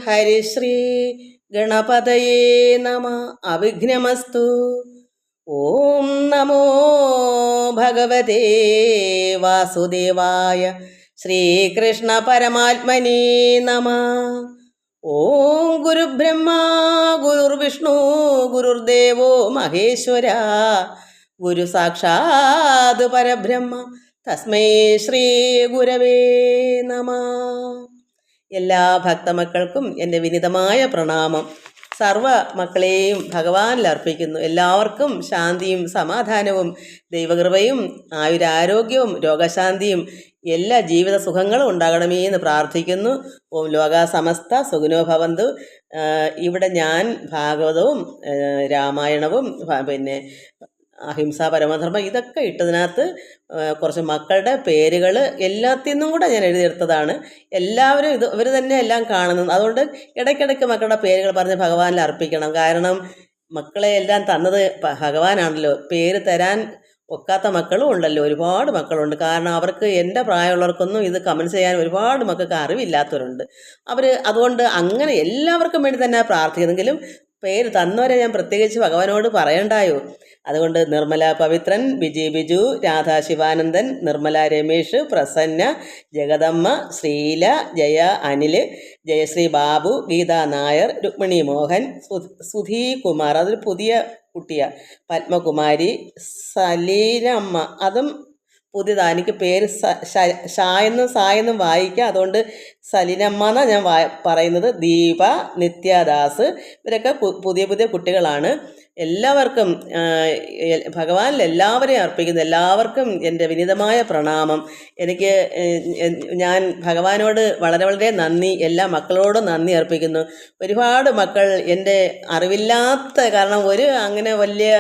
ഹരിശ്രീ ഗണപതയേ നമ. അവിഘ്നമസ്തു. ഓം നമോ ഭഗവതേ വാസുദേവായ ശ്രീകൃഷ്ണ പരമാത്മനേ നമ. ഓം ഗുരുബ്രഹ്മ ഗുരുർവിഷ്ണു ഗുരുർദേവോ മഹേശ്വര ഗുരു സാക്ഷാത് പരബ്രഹ്മ തസ്മൈ ശ്രീ ഗുരവേ നമ. എല്ലാ ഭക്തമക്കൾക്കും എൻ്റെ വിനീതമായ പ്രണാമം. സർവ മക്കളെയും ഭഗവാനിൽ അർപ്പിക്കുന്നു. എല്ലാവർക്കും ശാന്തിയും സമാധാനവും ദൈവകൃപയും ആയുരാരോഗ്യവും രോഗശാന്തിയും എല്ലാ ജീവിത സുഖങ്ങളും ഉണ്ടാകണമേ എന്ന് പ്രാർത്ഥിക്കുന്നു. ഓം ലോകാ സമസ്ത സുഖിനോ ഭവന്തു. ഇവിടെ ഞാൻ ഭാഗവതവും രാമായണവും പിന്നെ അഹിംസ പരമധർമ്മം ഇതൊക്കെ ഇട്ടതിനകത്ത് കുറച്ച് മക്കളുടെ പേരുകൾ എല്ലാത്തിൽ നിന്നും കൂടെ ഞാൻ എഴുതിയെടുത്തതാണ്. എല്ലാവരും ഇവർ തന്നെ എല്ലാം കാണുന്നത്. അതുകൊണ്ട് ഇടയ്ക്കിടയ്ക്ക് മക്കളുടെ പേരുകൾ പറഞ്ഞ് ഭഗവാനിൽ അർപ്പിക്കണം. കാരണം മക്കളെ എല്ലാം തന്നത് ഭഗവാനാണല്ലോ. പേര് തരാൻ ഒക്കാത്ത മക്കളും ഉണ്ടല്ലോ, ഒരുപാട് മക്കളുണ്ട്. കാരണം അവർക്ക് എൻ്റെ പ്രായമുള്ളവർക്കൊന്നും ഇത് കമൻസ് ചെയ്യാൻ ഒരുപാട് മക്കൾക്ക് അറിവില്ലാത്തവരുണ്ട്. അതുകൊണ്ട് അങ്ങനെ എല്ലാവർക്കും വേണ്ടി തന്നെ പ്രാർത്ഥിക്കുന്നെങ്കിലും പേര് തന്നവരെ ഞാൻ പ്രത്യേകിച്ച് ഭഗവാനോട് പറയണ്ടായോ. അതുകൊണ്ട് നിർമ്മല പവിത്രൻ, വിജയ് ബിജു, രാധാ ശിവാനന്ദൻ, നിർമ്മല രമേഷ്, പ്രസന്ന, ജഗദമ്മ, ശ്രീല, ജയ അനിൽ, ജയശ്രീ ബാബു, ഗീത നായർ, രുക്മിണി മോഹൻ, സുധീ കുമാർ, അതൊരു പുതിയ കുട്ടിയാണ്, പത്മകുമാരി, സലീനമ്മ, അതും പുതിയതാണ്. എനിക്ക് പേര് ഷായെന്നും സായെന്നും വായിക്കാം, അതുകൊണ്ട് സലിനമ്മ എന്നാണ് ഞാൻ പറയുന്നത്. ദീപ, നിത്യദാസ്, ഇവരൊക്കെ പുതിയ പുതിയ കുട്ടികളാണ്. എല്ലാവർക്കും ഭഗവാനിൽ എല്ലാവരെയും അർപ്പിക്കുന്നു. എല്ലാവർക്കും എൻ്റെ വിനീതമായ പ്രണാമം. ഞാൻ ഭഗവാനോട് വളരെ വളരെ നന്ദി, എല്ലാ മക്കളോടും നന്ദി അർപ്പിക്കുന്നു. ഒരുപാട് മക്കൾ എൻ്റെ അറിവില്ലാത്ത, കാരണം അങ്ങനെ വലിയ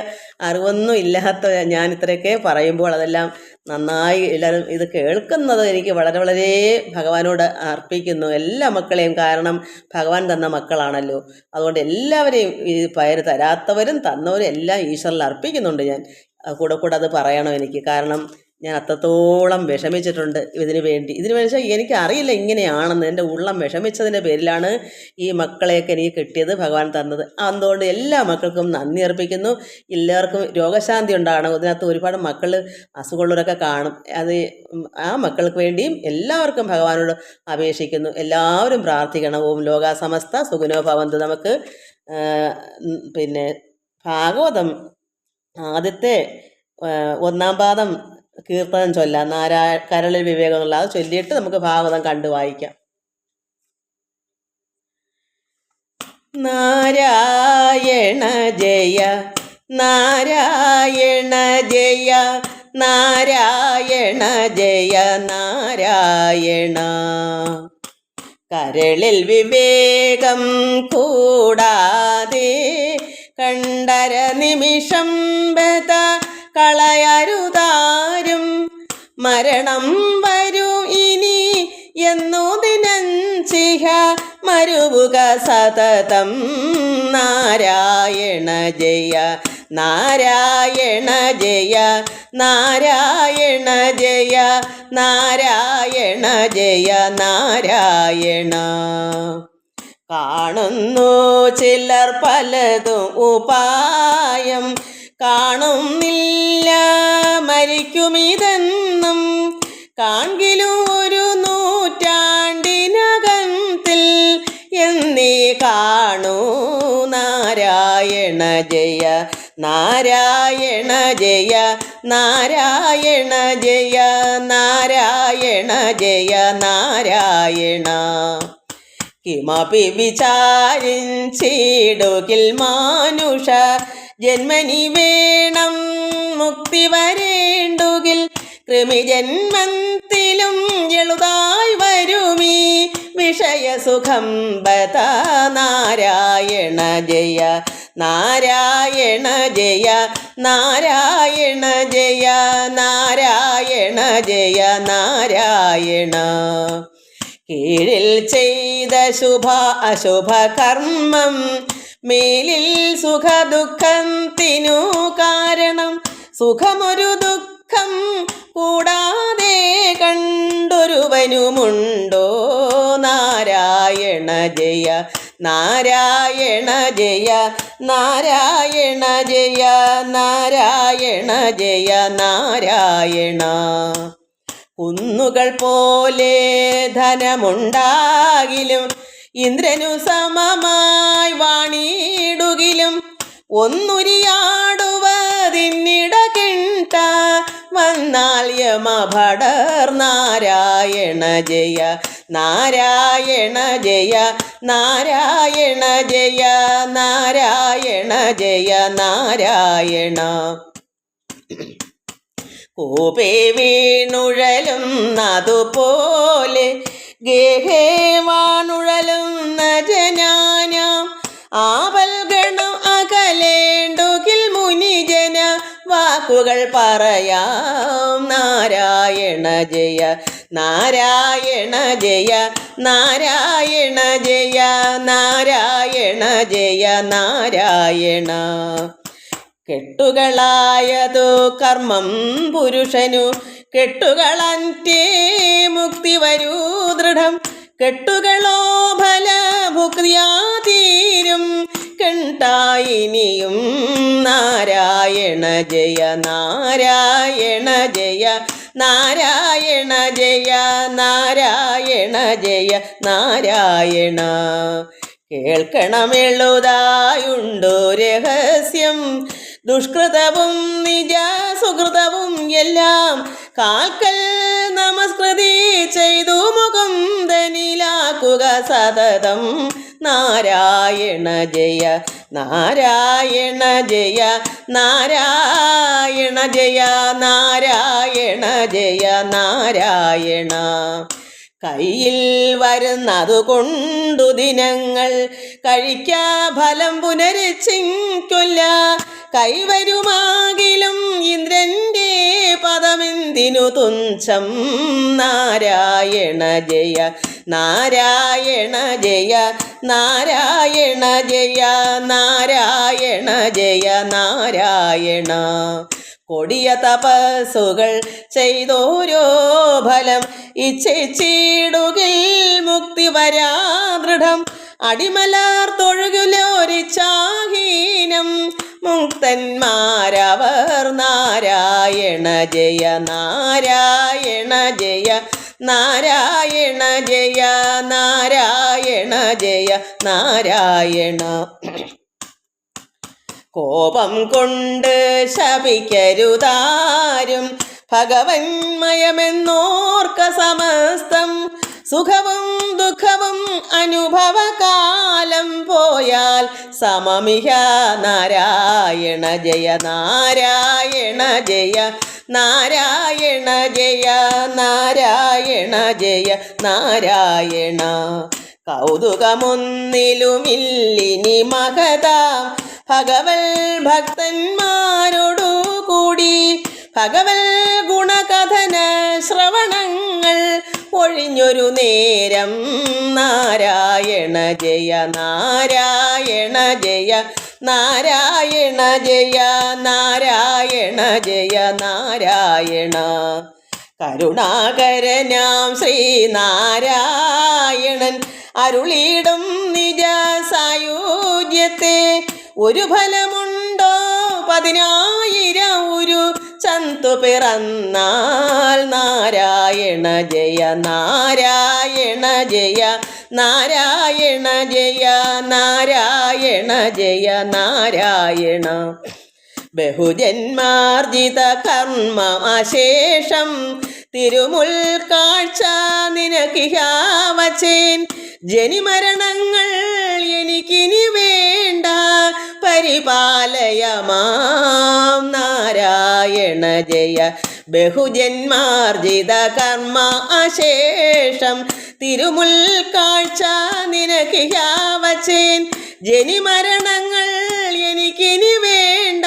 അറിവൊന്നും ഇല്ലാത്ത ഞാൻ ഇത്രയൊക്കെ പറയുമ്പോൾ അതെല്ലാം നന്നായി എല്ലാവരും ഇത് കേൾക്കുന്നത് എനിക്ക് വളരെ വളരെ ഭഗവാനോട് അർപ്പിക്കുന്നു, എല്ലാ മക്കളെയും. കാരണം ഭഗവാൻ തന്ന മക്കളാണല്ലോ. അതുകൊണ്ട് എല്ലാവരെയും ഈ പേര് തരാത്തവരും തന്നവരും എല്ലാം ഈശ്വരനിൽ അർപ്പിക്കുന്നുണ്ട്. ഞാൻ കൂടെ അത് പറയണം എനിക്ക്. കാരണം ഞാൻ അത്രത്തോളം വിഷമിച്ചിട്ടുണ്ട് ഇതിനു വേണ്ടി വെച്ചാൽ എനിക്ക് അറിയില്ല ഇങ്ങനെയാണെന്ന്. എൻ്റെ ഉള്ളം വിഷമിച്ചതിൻ്റെ പേരിലാണ് ഈ മക്കളെയൊക്കെ എനിക്ക് കിട്ടിയത്, ഭഗവാൻ തന്നത്. അതുകൊണ്ട് എല്ലാ മക്കൾക്കും നന്ദി അർപ്പിക്കുന്നു. എല്ലാവർക്കും രോഗശാന്തി ഉണ്ടാകണം. ഇതിനകത്ത് ഒരുപാട് മക്കൾ അസുഖമുള്ളവരൊക്കെ കാണും. ആ മക്കൾക്ക് വേണ്ടിയും എല്ലാവർക്കും ഭഗവാനോട് അപേക്ഷിക്കുന്നു. എല്ലാവരും പ്രാർത്ഥിക്കണം. ഓം ലോകാ സമസ്ത സുഖിനോ ഭവന്തു. നമുക്ക് പിന്നെ ഭാഗവതം ആദ്യത്തെ 1-ാം പാദം കീർത്തനം ചൊല്ലാം. കരളിൽ വിവേകം എന്നുള്ള അത് ചൊല്ലിയിട്ട് നമുക്ക് ഭാഗവതം കണ്ടു വായിക്കാം. നാരായണ ജയ നാരായണ ജയ നാരായണ ജയ നാരായണ. കരളിൽ വിവേകം കൂടാതെ കണ്ടര നിമിഷം ബത കളയരുതാരും. മരണം വരൂ ഇനി എന്നു ദിനഞ്ചിഹ മരുവുക സതതം. നാരായണ ജയ നാരായണ ജയ നാരായണ ജയ നാരായണ ജയ നാരായണ. കാണുന്നു ചിലർ പലതും ഉപായം, കാണുന്നില്ല മരിക്കുമിതെന്നും. കാൺകിലും ഒരു നൂറ്റാണ്ടിനകത്തിൽ എന്നീ കാണൂ. നാരായണ ജയ നാരായണ ജയ നാരായണ ജയ നാരായണ ജയ നാരായണ. കിമപി വിചാരിച്ചിടുകിൽ മാനുഷ ജന്മനി വേണം മുക്തി വരേണ്ടുകിൽ. കൃമിജന്മത്തിലും എളുതായി വരുമീ വിഷയസുഖം ബത. നാരായണ ജയ നാരായണ ജയ നാരായണ ജയ നാരായണ ജയ നാരായണ. കീഴിൽ ചെയ്ത ശുഭ അശുഭ കർമ്മം മേലിൽ സുഖദുഃഖത്തിനു കാരണം. സുഖമൊരു ദുഃഖം കൂടാതെ കണ്ടൊരുവനുമുണ്ടോ? നാരായണ ജയ നാരായണ ജയ നാരായണ ജയ നാരായണ ജയ നാരായണ. കുന്നുകൾ പോലെ ധനമുണ്ടാകിലും ഇന്ദ്രനു സമമായി വാണിടുകിലും ഒന്നുരിയാടുവതിന്നിട കിണ്ട വന്നാൽ യമഭടർ. നാരായണ ജയ നാരായണ ജയ നാരായണ ജയ നാരായണ ജയ നാരായണ. കൂപേ വീണുഴലുന്നതുപോലെ ഗേഹേ വാണുഴലുന്ന ജനാനാം ആവൽഗണം അകലേണ്ടുകിൽ മുനിജന വാക്കുകൾ പറയാം. നാരായണ ജയ നാരായണ ജയ നാരായണ ജയ നാരായണ ജയ നാരായണ. കെട്ടുകളായതു കർമ്മം പുരുഷനു കെട്ടുകളറ്റേ മുക്തി വരൂ ദൃഢം. കെട്ടുകളോ ഫലഭുക്തിയാ തീരും കണ്ടായിനിയും. നാരായണ ജയ നാരായണ ജയ നാരായണ ജയ നാരായണ ജയ നാരായണ. കേൾക്കണമെഴുതായുണ്ടോ രഹസ്യം ദുഷ്കൃതവും നിജ സുഹൃതവും എല്ലാം കാൽക്കൽ നമസ്കൃതി ചെയ്തു മുകുന്ദനിലാക്കുക സതതം. നാരായണ ജയ നാരായണ ജയ നാരായണ ജയ നാരായണ ജയ നാരായണ. കയ്യിൽ വരുന്നതു കൊണ്ടു ദിനങ്ങൾ കഴിക്കാ ഫലം പുനരിച്ചിക്കൊല്ല. കൈവരുമാകിലും ഇന്ദ്രന്റെ പദമെന്തിനു തുച്ഛം. നാരായണ ജയ നാരായണ ജയ നാരായണ ജയ നാരായണ ജയ നാരായണ. കൊടിയ തപസ്സുകൾ ചെയ്തോരോ ഫലം ഇച്ഛിച്ചിടുകിൽ മുക്തി വരാ ദൃഢം. അടിമലാർ തൊഴുകുലോരിച്ചാഹീനം മുക്തന്മാരവർ. നാരായണ ജയ നാരായണ ജയ നാരായണ ജയ നാരായണ ജയ നാരായണ. കോപം കൊണ്ട് ശപിക്കരുതാരും ഭഗവന്മയമെന്നോർക്ക സമസ്തം. സുഖവും ദുഃഖവും അനുഭവകാലം പോയാൽ സമമിഹ. നാരായണ ജയ നാരായണ ജയ നാരായണ ജയ നാരായണ ജയ നാരായണ. കൗതുകമൊന്നിലുമില്ലിനി മഹതാം ഭഗവൽ ഭക്തന്മാരോടു കൂടി ഭഗവൽ ഗുണകഥന ശ്രവണങ്ങൾ ഒഴിഞ്ഞൊരു നേരം. നാരായണ ജയ നാരായണ ജയ നാരായണ ജയ നാരായണ ജയ നാരായണ. കരുണാകരനാം ശ്രീനാരായണൻ അരുളിയിടും നിജ സായുജ്യത്തെ. ഒരു ഫലമുണ്ടോ 10,000 ഒരു ചന്തു പിറന്നാൽ. നാരായണ ജയ നാരായണ ജയ നാരായണ ജയ നാരായണ ജയ നാരായണ. ബഹുജന്മാർജിത കർമ്മമശേഷം തിരുമുൽക്കാഴ്ച നിനക്കിഹാവച്ചേൻ. ജനിമരണങ്ങൾ എനിക്കിനി വേണ്ട പരിപാലയമാം. നാരായണ ജയ ബഹുജന്മാർജിത കർമ്മ അശേഷം തിരുമുൽക്കാഴ്ച നിനക്കിഹാവച്ചേൻ. ജനിമരണങ്ങൾ എനിക്കിനി വേണ്ട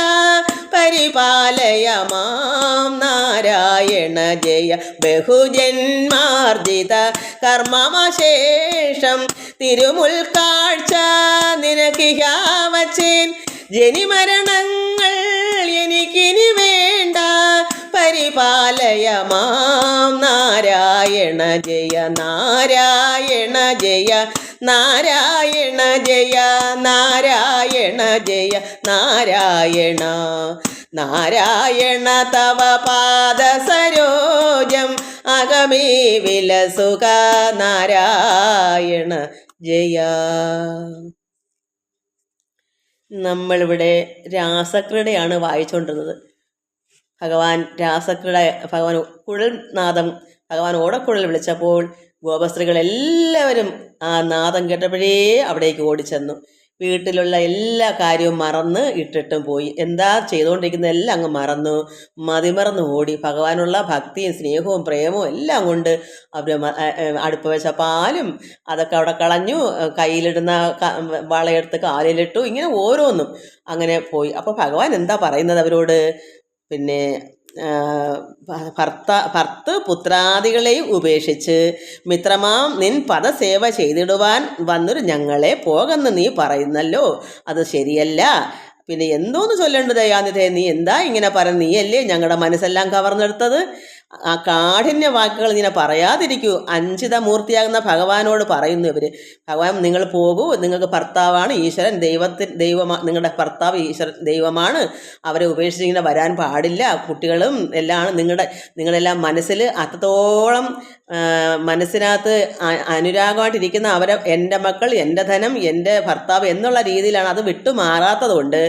പരിപാലയമാം. നാരായണ ജയ ബഹുജന്മാർജിത കർമ്മമശേഷം തിരുമുൽക്കാഴ്ച നിനക്കിഹാവച്ചേൻ. ജനിമരണങ്ങൾ എനിക്കിനി വേണ്ട പരിപാലയ മാം. നാരായണ ജയ നാരായണ ജയ നാരായണ ജയ നാരായണ ജയ നാരായണ. നാരായണ തവ പാദസരോജം അകമേ വിലസുക. നാരായണ ജയ. നമ്മളിവിടെ രാസക്രീഡയാണ് വായിച്ചുകൊണ്ടിരുന്നത്. ഭഗവാൻ രാസക്രീഡ, ഭഗവാൻ കുഴൽനാദം, ഭഗവാൻ ഓടക്കുഴൽ വിളിച്ചപ്പോൾ ഗോപസ്ത്രീകളെല്ലാവരും ആ നാദം കേട്ടപ്പോഴേ അവിടേക്ക് ഓടിച്ചെന്നു. വീട്ടിലുള്ള എല്ലാ കാര്യവും മറന്ന് ഇട്ടിട്ടും പോയി. എന്താ ചെയ്തുകൊണ്ടിരിക്കുന്നത് എല്ലാം അങ്ങ് മറന്നു, മതിമറന്ന് ഓടി. ഭഗവാനുള്ള ഭക്തിയും സ്നേഹവും പ്രേമവും എല്ലാം കൊണ്ട് അവർ അടുപ്പ് വെച്ച പാലും അതൊക്കെ അവിടെ കളഞ്ഞു, കയ്യിലിടുന്ന വളയെടുത്ത് കാലിലിട്ടു, ഇങ്ങനെ ഓരോന്നും അങ്ങനെ പോയി. അപ്പോൾ ഭഗവാൻ എന്താ പറയുന്നത് അവരോട്? പിന്നെ ഭർത്ത് പുത്രാദികളെയും ഉപേക്ഷിച്ച് മിത്രമാം നിൻ പദസേവ ചെയ്തിടുവാൻ വന്നൊരു ഞങ്ങളെ പോകെന്ന് നീ പറയുന്നല്ലോ, അത് ശരിയല്ല. പിന്നെ എന്തോന്ന് ചൊല്ലേണ്ടത് ദയാനിധേ, നീ എന്താ ഇങ്ങനെ പറയുന്നത്? നീയല്ലേ ഞങ്ങളുടെ മനസ്സെല്ലാം കവർന്നെടുത്തത്. ആ കാഠിന്യ വാക്കുകൾ ഇങ്ങനെ പറയാതിരിക്കൂ. അഞ്ചിതമൂർത്തിയാകുന്ന ഭഗവാനോട് പറയുന്നു ഇവർ. ഭഗവാൻ നിങ്ങൾ പോകൂ, നിങ്ങൾക്ക് ഭർത്താവാണ് ഈശ്വരൻ, നിങ്ങളുടെ ഭർത്താവ് ഈശ്വരൻ ദൈവമാണ്, അവരെ ഉപേക്ഷിച്ചിങ്ങനെ വരാൻ പാടില്ല. കുട്ടികളും എല്ലാം നിങ്ങളെല്ലാം മനസ്സിൽ അത്രത്തോളം മനസ്സിനകത്ത് അനുരാഗമായിട്ടിരിക്കുന്ന അവരെ എൻ്റെ മക്കൾ, എൻ്റെ ധനം, എൻ്റെ ഭർത്താവ് എന്നുള്ള രീതിയിലാണ്. അത് വിട്ടുമാറാത്തത് കൊണ്ട്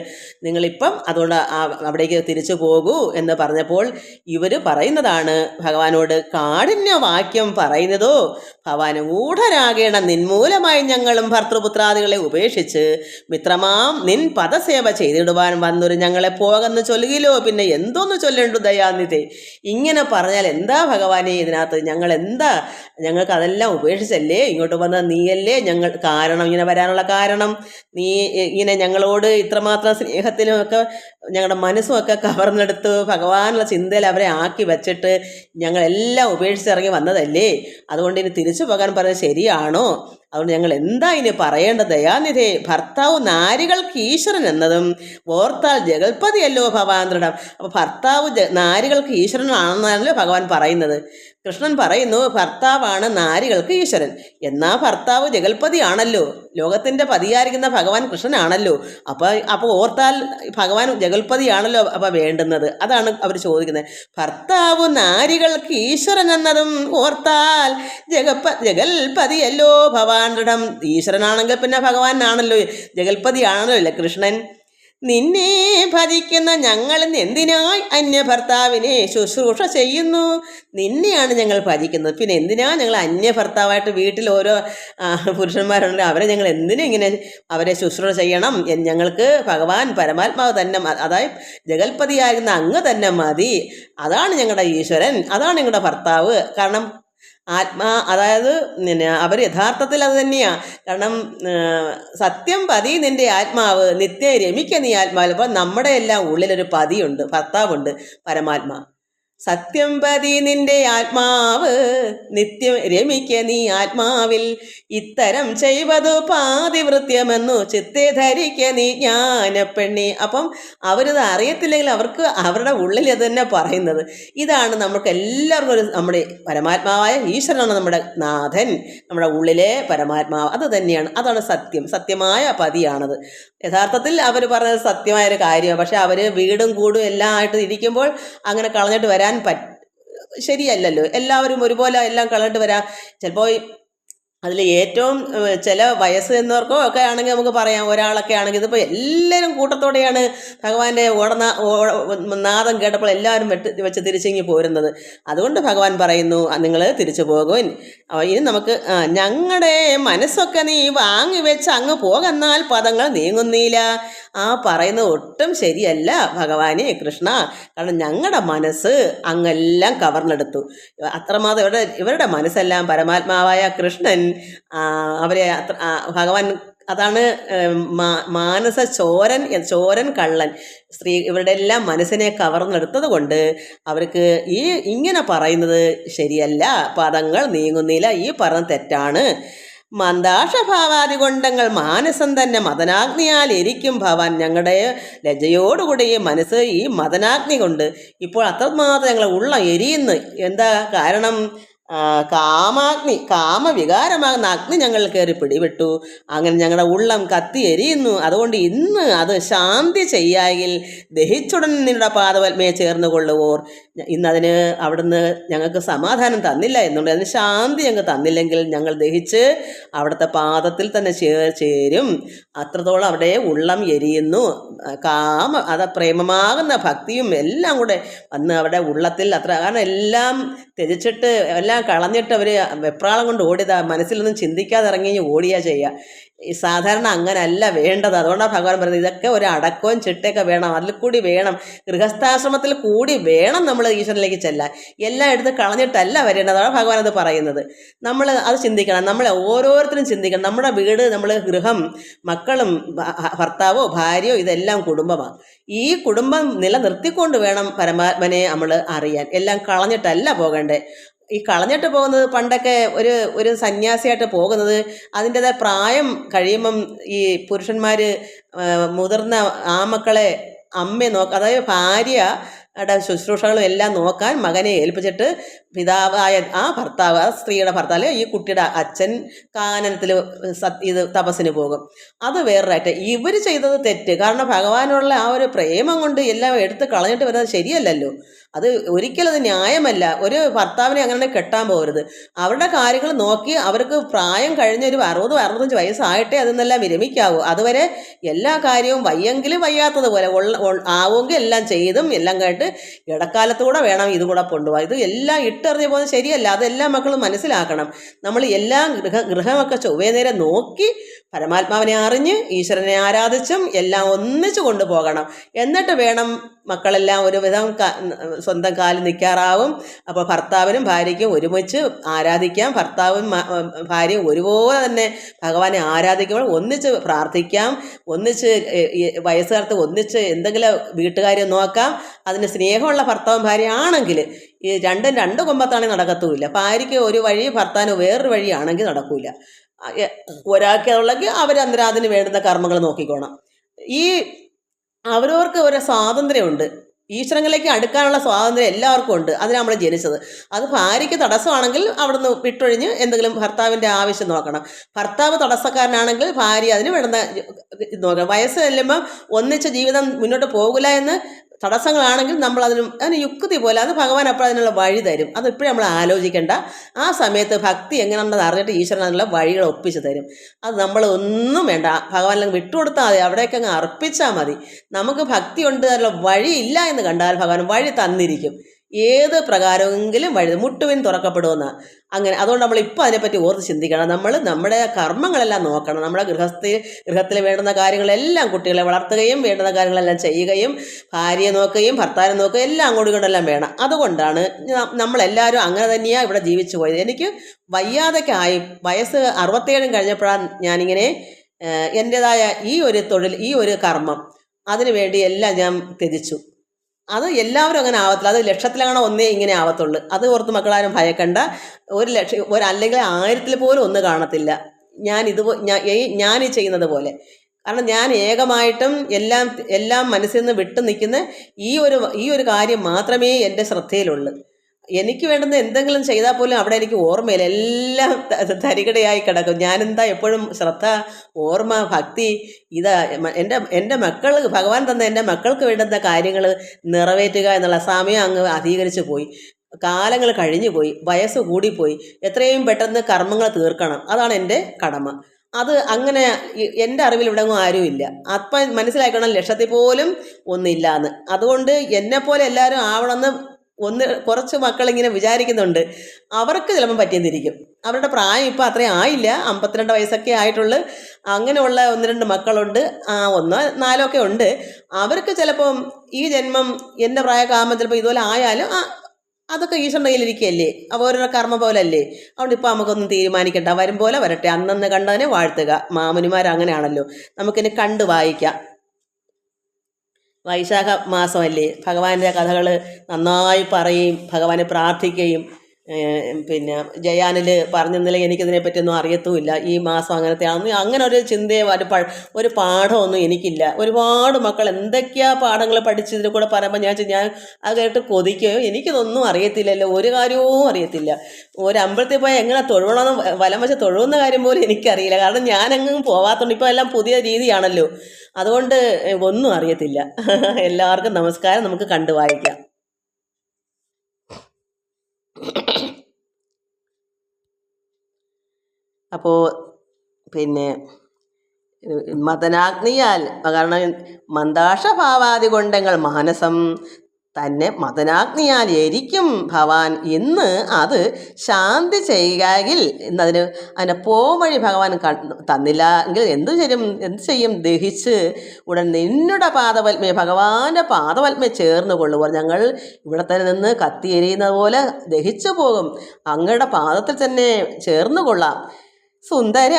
നിങ്ങളിപ്പം അതുകൊണ്ട് അവിടേക്ക് തിരിച്ചു പോകൂ എന്ന് പറഞ്ഞപ്പോൾ ഇവർ പറയുന്നതാണ് ഭഗവാനോട് കാഠിന്യവാക്യം പറയുന്നതോ. ഭഗവാൻ ഊഢരാകേണ നിന്മൂലമായി ഞങ്ങളും ഭർത്തൃപുത്രാദികളെ ഉപേക്ഷിച്ച് മിത്രമാം നിൻ പദസേവ ചെയ്തിടുവാൻ വന്നൊരു ഞങ്ങളെ പോകെന്ന് ചൊല്ലുകിലോ. പിന്നെ എന്തോന്ന് ചൊല്ലേണ്ടു ദയാനിധേ? ഇങ്ങനെ പറഞ്ഞാൽ എന്താ ഭഗവാനെ ഇതിനകത്ത്? ഞങ്ങൾക്ക് അതെല്ലാം ഉപേക്ഷിച്ചല്ലേ ഇങ്ങോട്ട് വന്നത്? നീയല്ലേ ഞങ്ങൾ കാരണം, ഇങ്ങനെ വരാനുള്ള കാരണം. നീ ഇങ്ങനെ ഞങ്ങളോട് ഇത്രമാത്രം സ്നേഹത്തിലും ഒക്കെ ഞങ്ങളുടെ മനസ്സുമൊക്കെ കവർന്നെടുത്ത് ഭഗവാനുള്ള ചിന്തയിൽ അവരെ ആക്കി വെച്ചിട്ട് ഞങ്ങളെല്ലാം ഉപേക്ഷിച്ചിറങ്ങി വന്നതല്ലേ. അതുകൊണ്ട് ഇനി തിരിച്ചു പോകാൻ പറഞ്ഞത് ശരിയാണോ? അതുകൊണ്ട് ഞങ്ങൾ എന്താ ഇനി പറയേണ്ടത് ദയാനിധേ? ഭർത്താവ് നാരികൾക്ക് ഈശ്വരൻ എന്നതും ഓർത്താൽ ജഗൽപതിയല്ലോ ഭവാൻ ദൃഢം. അപ്പോൾ ഭർത്താവ് നാരികൾക്ക് ഈശ്വരനാണെന്നാണല്ലോ ഭഗവാൻ പറയുന്നത്. കൃഷ്ണൻ പറയുന്നു ഭർത്താവാണ് നാരികൾക്ക് ഈശ്വരൻ. എന്നാൽ ഭർത്താവ് ജഗൽപതി ആണല്ലോ, ലോകത്തിൻ്റെ പതിയായിരിക്കുന്ന ഭഗവാൻ കൃഷ്ണനാണല്ലോ. അപ്പോൾ ഓർത്താൽ ഭഗവാൻ ജഗൽപതി ആണല്ലോ അപ്പോൾ വേണ്ടുന്നത്. അതാണ് അവർ ചോദിക്കുന്നത്. ഭർത്താവ് നാരികൾക്ക് ഈശ്വരൻ എന്നതും ഓർത്താൽ ജഗൽപതിയല്ലോ ഭവാൻ ദൃഢം. ഈശ്വരനാണെങ്കിൽ പിന്നെ ഭഗവാനാണല്ലോ, ജഗൽപതി ആണല്ലോ കൃഷ്ണൻ. നിന്നെ ഭജിക്കുന്ന ഞങ്ങളിന്ന് എന്തിനായി അന്യഭർത്താവിനെ ശുശ്രൂഷ ചെയ്യുന്നു? നിന്നെയാണ് ഞങ്ങൾ ഭജിക്കുന്നത്, പിന്നെ എന്തിനാ ഞങ്ങൾ അന്യഭർത്താവായിട്ട് വീട്ടിൽ ഓരോ പുരുഷന്മാരുണ്ട്, അവരെ ഞങ്ങൾ എന്തിനാ ഇങ്ങനെ അവരെ ശുശ്രൂഷ ചെയ്യണം? ഞങ്ങൾക്ക് ഭഗവാൻ പരമാത്മാവ് തന്നെ, അതായത് ജഗൽപതിയാകുന്ന അങ്ങ് തന്നെ മതി. അതാണ് ഞങ്ങളുടെ ഈശ്വരൻ, അതാണ് ഞങ്ങളുടെ ഭർത്താവ്. കാരണം അതായത് അവർ യഥാർത്ഥത്തിൽ അത് തന്നെയാണ്. കാരണം സത്യം പതി നിൻ്റെ ആത്മാവ്, നിത്യം രമിക്ക നീ ആത്മാവ്. അപ്പോൾ നമ്മുടെ എല്ലാം ഉള്ളിലൊരു പതിയുണ്ട്, ഭർത്താവുണ്ട്, പരമാത്മാ. സത്യം പതി നിന്റെ ആത്മാവ്, നിത്യം രമിക്ക നീ ആത്മാവിൽ. ഇത്തരം ചെയ്വതു പാതിവൃത്യമെന്നു ചിത്തെ ധരിക്ക നീ ജ്ഞാനപ്പെണ്ണി. അപ്പം അവരിത് അറിയത്തില്ലെങ്കിൽ അവർക്ക് അവരുടെ ഉള്ളിൽ അത് തന്നെ പറയുന്നത്. ഇതാണ് നമുക്ക് എല്ലാവർക്കും നമ്മുടെ പരമാത്മാവായ ഈശ്വരനാണ് നമ്മുടെ നാഥൻ, നമ്മുടെ ഉള്ളിലെ പരമാത്മാവ്. അത് തന്നെയാണ്, അതാണ് സത്യം, സത്യമായ പതിയാണത്. യഥാർത്ഥത്തിൽ അവർ പറഞ്ഞത് സത്യമായൊരു കാര്യമാണ്. പക്ഷെ അവർ വീടും കൂടും എല്ലാം ആയിട്ട് ഇരിക്കുമ്പോൾ അങ്ങനെ കളഞ്ഞിട്ട് വരാൻ ശരിയല്ലല്ലോ. എല്ലാവരും ഒരുപോലെ എല്ലാം കളഞ്ഞിട്ട് വരാം. ചിലപ്പോൾ അതിൽ ഏറ്റവും ചില വയസ്സ് എന്നവർക്കോ ഒക്കെ ആണെങ്കിൽ നമുക്ക് പറയാം, ഒരാളൊക്കെ ആണെങ്കിൽ. ഇതിപ്പോൾ എല്ലാവരും കൂട്ടത്തോടെയാണ് ഭഗവാന്റെ നാദം കേട്ടപ്പോൾ എല്ലാവരും വെച്ച് തിരിച്ചിങ്ങി പോരുന്നത്. അതുകൊണ്ട് ഭഗവാൻ പറയുന്നു നിങ്ങൾ തിരിച്ചു പോകും. ഇനി നമുക്ക് ഞങ്ങളുടെ മനസ്സൊക്കെ നീ വാങ്ങി വെച്ച് അങ്ങ് പോകെന്നാൽ പദങ്ങൾ നീങ്ങുന്നില്ല. ആ പറയുന്നത് ഒട്ടും ശരിയല്ല ഭഗവാനെ കൃഷ്ണ. കാരണം ഞങ്ങളുടെ മനസ്സ് അങ്ങെല്ലാം കവർന്നെടുത്തു. അത്രമാത്രം ഇവരുടെ മനസ്സെല്ലാം പരമാത്മാവായ കൃഷ്ണൻ അവരെ ഭഗവാൻ, അതാണ് മാനസ ചോരൻ കള്ളൻ. ഇവരുടെ എല്ലാം മനസ്സിനെ കവർന്നെടുത്തത് കൊണ്ട് അവർക്ക് ഇങ്ങനെ പറയുന്നത് ശരിയല്ല, പദങ്ങൾ നീങ്ങുന്നില്ല, ഈ പറഞ്ഞ തെറ്റാണ്. മന്ദാഷഭാവാദി കൊണ്ടങ്ങൾ മാനസം തന്നെ മദനാഗ്നിയാൽ എരിക്കും ഭവാൻ. ഞങ്ങളുടെ ലജ്ജയോടുകൂടി ഈ മനസ്സ് ഈ മദനാഗ്നി കൊണ്ട് ഇപ്പോൾ അത്രമാത്രം ഞങ്ങളെ ഉള്ളം എരിയുന്നു. എന്താ കാരണം? കാമാഗ്നി, കാമവികാരമാകുന്ന അഗ്നി ഞങ്ങൾ കയറി പിടിപെട്ടു. അങ്ങനെ ഞങ്ങളുടെ ഉള്ളം കത്തി എരിയുന്നു. അതുകൊണ്ട് ഇന്ന് അത് ശാന്തി ചെയ്യായിൽ ദഹിച്ചുടൻ നിങ്ങളുടെ പാദപത്മയെ ചേർന്ന് കൊള്ളുവോർ. ഇന്നതിന് അവിടുന്ന് ഞങ്ങൾക്ക് സമാധാനം തന്നില്ല എന്നുണ്ട്. അതിന് ശാന്തി ഞങ്ങൾക്ക് തന്നില്ലെങ്കിൽ ഞങ്ങൾ ദഹിച്ച് അവിടുത്തെ പാദത്തിൽ തന്നെ ചേരും. അത്രത്തോളം അവിടെ ഉള്ളം എരിയുന്നു. അത് പ്രേമമാകുന്ന ഭക്തിയും എല്ലാം കൂടെ വന്ന് അവിടെ ഉള്ളത്തിൽ അത്ര, കാരണം എല്ലാം ത്യജിച്ചിട്ട് എല്ലാം കളഞ്ഞിട്ട് അവർ വെപ്രാളം കൊണ്ട് ഓടിയതാ, മനസ്സിലൊന്നും ചിന്തിക്കാതെ ഇറങ്ങി ഓടിയാ ചെയ്യുക. ഈ സാധാരണ അങ്ങനല്ല വേണ്ടത്. അതുകൊണ്ടാണ് ഭഗവാൻ പറയുന്നത് ഇതൊക്കെ ഒരു അടക്കവും ചിട്ടയൊക്കെ വേണം, അതിൽ കൂടി വേണം, ഗൃഹസ്ഥാശ്രമത്തിൽ കൂടി വേണം നമ്മൾ ഈശ്വരനിലേക്ക് ചെല്ലാൻ. എല്ലാം എടുത്ത് കളഞ്ഞിട്ടല്ല വരേണ്ടത്. അതാണ് ഭഗവാൻ അത് പറയുന്നത്. നമ്മൾ അത് ചിന്തിക്കണം. നമ്മൾ ഓരോരുത്തരും ചിന്തിക്കണം. നമ്മുടെ വീട്, നമ്മൾ ഗൃഹം, മക്കളും ഭർത്താവോ ഭാര്യയോ ഇതെല്ലാം കുടുംബമാണ്. ഈ കുടുംബം നിലനിർത്തിക്കൊണ്ട് വേണം പരമാത്മനെ നമ്മൾ അറിയാൻ. എല്ലാം കളഞ്ഞിട്ടല്ല പോകേണ്ടത്. ഈ കളഞ്ഞിട്ട് പോകുന്നത് പണ്ടൊക്കെ ഒരു സന്യാസിയായിട്ട് പോകുന്നത് അതിൻ്റെതായ പ്രായം കഴിയുമ്പം ഈ പുരുഷന്മാർ മുതിർന്ന ആമക്കളെ അമ്മയെ അതായത് ഭാര്യയുടെ ശുശ്രൂഷകളും എല്ലാം നോക്കാൻ മകനെ ഏൽപ്പിച്ചിട്ട് പിതാവായ ആ ഭർത്താവ്, ആ സ്ത്രീയുടെ ഭർത്താവ്, ഈ കുട്ടിയുടെ അച്ഛൻ കാനനത്തിൽ ഇത് തപസ്സിന് പോകും. അത് വേറൊരായിട്ട്. ഇവർ ചെയ്തത് തെറ്റ്. കാരണം ഭഗവാനുള്ള ആ ഒരു പ്രേമം കൊണ്ട് എല്ലാം എടുത്ത് കളഞ്ഞിട്ട് വരുന്നത് ശരിയല്ലല്ലോ. അത് ഒരിക്കലും അത് ന്യായമല്ല. ഒരു ഭർത്താവിനെ അങ്ങനെ കെട്ടാൻ പോകരുത്. അവരുടെ കാര്യങ്ങൾ നോക്കി അവർക്ക് പ്രായം കഴിഞ്ഞ ഒരു 60-65 വയസ്സായിട്ടേ അതിന്നെല്ലാം വിരമിക്കാവൂ. അതുവരെ എല്ലാ കാര്യവും വയ്യെങ്കിലും വയ്യാത്തതുപോലെ ആവുമെങ്കിൽ എല്ലാം ചെയ്തും എല്ലാം കേട്ട് ഇടക്കാലത്തൂടെ വേണം ഇതും കൂടെ കൊണ്ടുപോകാം. ഇത് എല്ലാം ഇട്ടെറിഞ്ഞ് പോകുന്നത് ശരിയല്ല. അതെല്ലാം മക്കളും മനസ്സിലാക്കണം. നമ്മൾ എല്ലാം ഗൃഹമൊക്കെ ചൊവ്വേ നേരെ നോക്കി പരമാത്മാവിനെ അറിഞ്ഞ് ഈശ്വരനെ ആരാധിച്ചും എല്ലാം ഒന്നിച്ചു കൊണ്ടുപോകണം. എന്നിട്ട് വേണം മക്കളെല്ലാം ഒരുവിധം സ്വന്തം കാലിൽ നിൽക്കാറാവും. അപ്പോൾ ഭർത്താവിനും ഭാര്യയ്ക്കും ഒരുമിച്ച് ആരാധിക്കാം. ഭർത്താവും ഭാര്യയും ഒരുപോലെ തന്നെ ഭഗവാനെ ആരാധിക്കുമ്പോൾ ഒന്നിച്ച് പ്രാർത്ഥിക്കാം. ഒന്നിച്ച് വയസ്സുകാലത്ത് ഒന്നിച്ച് എന്തെങ്കിലും വീട്ടുകാരെ നോക്കാം. അതിന് സ്നേഹമുള്ള ഭർത്താവും ഭാര്യ ആണെങ്കിൽ ഈ രണ്ടും രണ്ട് കൊമ്പത്താണെങ്കിൽ നടക്കത്തുമില്ല. ഭാര്യയ്ക്ക് ഒരു വഴി, ഭർത്താവിന് വേറൊരു വഴിയാണെങ്കിൽ നടക്കൂല. ഒരാൾക്കുള്ളെങ്കിൽ അവരന്നേരം അതിന് വേണ്ടുന്ന കർമ്മങ്ങൾ നോക്കിക്കോണം. ഈ അവരവർക്ക് ഒരു സ്വാതന്ത്ര്യമുണ്ട്. ഈശ്വരങ്ങളിലേക്ക് അടുക്കാനുള്ള സ്വാതന്ത്ര്യം എല്ലാവർക്കും ഉണ്ട്. അതിന് നമ്മൾ ജനിച്ചത്. അത് ഭാര്യയ്ക്ക് തടസ്സമാണെങ്കിൽ അവിടുന്ന് വിട്ടൊഴിഞ്ഞ് എന്തെങ്കിലും ഭർത്താവിൻ്റെ ആവശ്യം നോക്കണം. ഭർത്താവ് തടസ്സക്കാരനാണെങ്കിൽ ഭാര്യ അതിന് വേണ്ടുന്ന നോക്കണം. വയസ്സ് ചെല്ലുമ്പം ഒന്നിച്ച് ജീവിതം മുന്നോട്ട് പോകില്ല എന്ന് തടസ്സങ്ങളാണെങ്കിൽ നമ്മൾ അതിന് യുക്തി പോലെ അത് ഭഗവാൻ അപ്പോൾ അതിനുള്ള വഴി തരും. അത് ഇപ്പോഴും നമ്മൾ ആലോചിക്കേണ്ട. ആ സമയത്ത് ഭക്തി എങ്ങനെയാണെന്ന് അറിഞ്ഞിട്ട് ഈശ്വരൻ അതിനുള്ള വഴികൾ ഒപ്പിച്ച് തരും. അത് നമ്മൾ ഒന്നും വേണ്ട, ഭഗവാനിലേക്ക് വിട്ടുകൊടുത്താൽ മതി, അവിടേക്ക് അങ്ങ് അർപ്പിച്ചാൽ മതി. നമുക്ക് ഭക്തി ഉണ്ട്, അതിനുള്ള വഴിയില്ല എന്ന് കണ്ടാൽ ഭഗവാൻ വഴി തന്നിരിക്കും. ഏത് പ്രകാരമെങ്കിലും വഴി മുട്ടുവിൻ തുറക്കപ്പെടുമെന്ന്. അങ്ങനെ അതുകൊണ്ട് നമ്മൾ ഇപ്പോൾ അതിനെപ്പറ്റി ഓർത്ത് ചിന്തിക്കണം. നമ്മൾ നമ്മുടെ കർമ്മങ്ങളെല്ലാം നോക്കണം. നമ്മുടെ ഗൃഹത്തിൽ വേണ്ടുന്ന കാര്യങ്ങളെല്ലാം കുട്ടികളെ വളർത്തുകയും വേണ്ടുന്ന കാര്യങ്ങളെല്ലാം ചെയ്യുകയും ഭാര്യയെ നോക്കുകയും ഭർത്താവിനെ നോക്കുകയും എല്ലാം അങ്ങോട്ടും ഇങ്ങോട്ടെല്ലാം വേണം. അതുകൊണ്ടാണ് നമ്മളെല്ലാവരും അങ്ങനെ തന്നെയാണ് ഇവിടെ ജീവിച്ചു പോയത്. എനിക്ക് വയ്യാതൊക്കെയായി വയസ്സ് 67 കഴിഞ്ഞപ്പോഴാണ് ഞാനിങ്ങനെ എൻ്റേതായ ഈ ഒരു തൊഴിൽ, ഈ ഒരു കർമ്മം, അതിനു വേണ്ടി എല്ലാം ഞാൻ ത്യജിച്ചു. അത് എല്ലാവരും അങ്ങനെ ആവത്തില്ല. അത് ലക്ഷത്തിലാണോ ഒന്നേ ഇങ്ങനെ ആവത്തുള്ളൂ. അത് ഓർത്ത് മക്കളാരും ഭയക്കണ്ട. 1 ലക്ഷം അല്ലെങ്കിൽ 1000 പോലും ഒന്ന് കാണത്തില്ല ഞാൻ ഈ ചെയ്യുന്നത് പോലെ. കാരണം ഞാൻ ഏകമായിട്ടും എല്ലാം മനസ്സിൽ നിന്ന് വിട്ടു നിൽക്കുന്ന ഈ ഒരു കാര്യം മാത്രമേ എൻ്റെ ശ്രദ്ധയിലുള്ളൂ. എനിക്ക് വേണ്ടുന്ന എന്തെങ്കിലും ചെയ്താൽ പോലും അവിടെ എനിക്ക് ഓർമ്മയില്ല. എല്ലാം തരികിടയായി കിടക്കും. ഞാനെന്താ എപ്പോഴും ശ്രദ്ധ, ഓർമ്മ, ഭക്തി ഇതാ എൻ്റെ മക്കൾ, ഭഗവാൻ തന്ന എൻ്റെ മക്കൾക്ക് വേണ്ടുന്ന കാര്യങ്ങൾ നിറവേറ്റുക എന്നുള്ള സമയം അങ്ങ് അധികരിച്ചു പോയി. കാലങ്ങൾ കഴിഞ്ഞു പോയി, വയസ്സ് കൂടിപ്പോയി. എത്രയും പെട്ടെന്ന് കർമ്മങ്ങൾ തീർക്കണം. അതാണ് എൻ്റെ കടമ. അത് അങ്ങനെ എൻ്റെ അറിവിൽ ഇവിടെ ഒന്നും ആരുമില്ല. അപ്പം മനസ്സിലാക്കണം, ലക്ഷത്തിൽ പോലും ഒന്നില്ലാന്ന്. അതുകൊണ്ട് എന്നെപ്പോലെ എല്ലാവരും ആവണമെന്ന് കുറച്ച് മക്കളിങ്ങനെ വിചാരിക്കുന്നുണ്ട്. അവർക്ക് ചിലപ്പം പറ്റിയെന്നിരിക്കും. അവരുടെ പ്രായം ഇപ്പം അത്രയും ആയില്ല, 52 വയസ്സൊക്കെ ആയിട്ടുള്ളൂ. അങ്ങനെയുള്ള 1-2 മക്കളുണ്ട്, 1-4 ഒക്കെ ഉണ്ട്. അവർക്ക് ചിലപ്പം ഈ ജന്മം എൻ്റെ പ്രായകാമം ചിലപ്പോൾ ഇതുപോലെ ആയാലും അതൊക്കെ ഈശ്വരൻ്റെ കയ്യിലിരിക്കുകയല്ലേ, ഓരോരോ കർമ്മ പോലല്ലേ. അതുകൊണ്ട് ഇപ്പോൾ നമുക്കൊന്നും തീരുമാനിക്കണ്ട, വരും പോലെ വരട്ടെ, അന്നന്ന് കണ്ടതിനെ വാഴ്ത്തുക. മാമുനിമാർ അങ്ങനെയാണല്ലോ, നമുക്കിനി കണ്ടു വായിക്കാം. വൈശാഖ മാസമല്ലേ, ഭഗവാന്റെ കഥകൾ നന്നായി പറയുകയും ഭഗവാനെ പ്രാർത്ഥിക്കുകയും പിന്നെ ജയാനിൽ പറഞ്ഞെന്നില്ല എനിക്കിതിനെ പറ്റിയൊന്നും അറിയത്തുമില്ല, ഈ മാസം അങ്ങനത്തെ ആണെന്ന് അങ്ങനെ ഒരു ചിന്തയോ ഒരു പാഠമൊന്നും എനിക്കില്ല. ഒരുപാട് മക്കൾ എന്തൊക്കെയാ പാഠങ്ങൾ പഠിച്ച് ഇതിൽ കൂടെ പറയുമ്പോൾ ഞാൻ അത് കേട്ട് കൊതിക്കുകയോ എനിക്കിതൊന്നും അറിയത്തില്ലല്ലോ, ഒരു കാര്യവും അറിയത്തില്ല. ഒരു അമ്പലത്തിൽ പോയാൽ എങ്ങനെ തൊഴുവണമെന്ന് വലം വെച്ച് തൊഴുന്ന കാര്യം പോലും എനിക്കറിയില്ല. കാരണം ഞാനെങ്ങും പോവാത്തതുകൊണ്ട് ഇപ്പോൾ എല്ലാം പുതിയ രീതിയാണല്ലോ, അതുകൊണ്ട് ഒന്നും അറിയത്തില്ല. എല്ലാവർക്കും നമസ്കാരം. നമുക്ക് കണ്ടു വായിക്കാം. അപ്പോൾ പിന്നെ മദനാഗ്നിയാൽ, കാരണം മന്ദാക്ഷഭാവാദി കൊണ്ടെങ്കിൽ മാനസം തന്നെ മദനാഗ്നിയാൽ എരിക്കും ഭവാൻ എന്ന് അത് ശാന്തി ചെയ്യുകയിൽ അതിനെ പോവഴി ഭഗവാൻ തന്നില്ല എങ്കിൽ എന്ത് ചെയ്യും? ദഹിച്ച് ഉടൻ നിന്നുടെ പാദപത്മയെ, ഭഗവാന്റെ പാദപത്മയെ ചേർന്ന് കൊള്ളുവാൻ ഞങ്ങൾ ഇവിടെ തന്നെ നിന്ന് കത്തിയെരിയുന്നത് പോലെ ദഹിച്ചു പോകും, അങ്ങയുടെ പാദത്തിൽ തന്നെ ചേർന്ന് കൊള്ളാം. സുന്ദര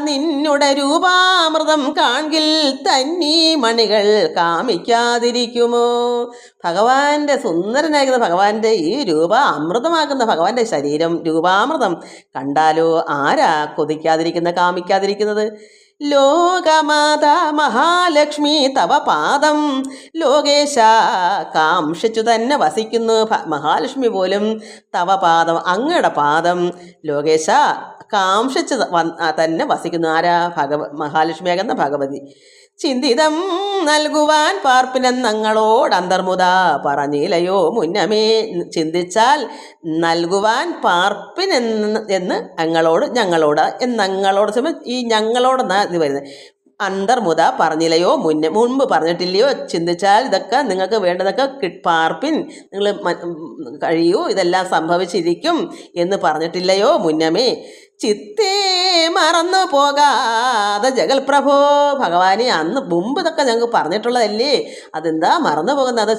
നിന്നുടെ രൂപാമൃതം കാൺകിൽ തന്നീ മണികൾ കാമിക്കാതിരിക്കുമോ? ഭഗവാന്റെ സുന്ദരനാകുന്ന ഭഗവാന്റെ ഈ അമൃതമാകുന്ന ഭഗവാന്റെ ശരീരം രൂപാമൃതം കണ്ടാലോ ആരാ കാമിക്കാതിരിക്കുന്നത്? ലോകമാത മഹാലക്ഷ്മി തവ പാദം ലോകേശ കാംക്ഷിച്ചു തന്നെ വസിക്കുന്നു. മഹാലക്ഷ്മി പോലും തവ പാദം, അങ്ങയുടെ പാദം ലോകേശ കാംക്ഷിച്ച് തന്നെ വസിക്കുന്നു. ആരാ? മഹാലക്ഷ്മിയാകുന്ന ഭഗവതി. ചിന്തിതം നൽകുവാൻ പാർപ്പിനെന്നങ്ങളോട് അന്തർമുത പറഞ്ഞില്ലയോ മുന്നമേ? ചിന്തിച്ചാൽ നൽകുവാൻ പാർപ്പിനെന്ന് ഞങ്ങളോട് ഈ ഞങ്ങളോടെന്നാണ് ഇത് വരുന്നത്. അന്തർമുത പറഞ്ഞില്ലയോ മുൻപ് പറഞ്ഞിട്ടില്ലയോ? ചിന്തിച്ചാൽ ഇതൊക്കെ നിങ്ങൾക്ക് വേണ്ടതൊക്കെ പാർപ്പിൻ, നിങ്ങൾ കഴിയൂ, ഇതെല്ലാം സംഭവിച്ചിരിക്കും എന്ന് പറഞ്ഞിട്ടില്ലയോ മുന്നമേ? ചിത്തേ മറന്നു പോകാതെ ജഗൽപ്രഭോ, ഭഗവാനെ അന്ന് മുമ്പ് ഇതൊക്കെ ഞങ്ങൾക്ക് പറഞ്ഞിട്ടുള്ളതല്ലേ, അതെന്താ മറന്നു പോകുന്നത്?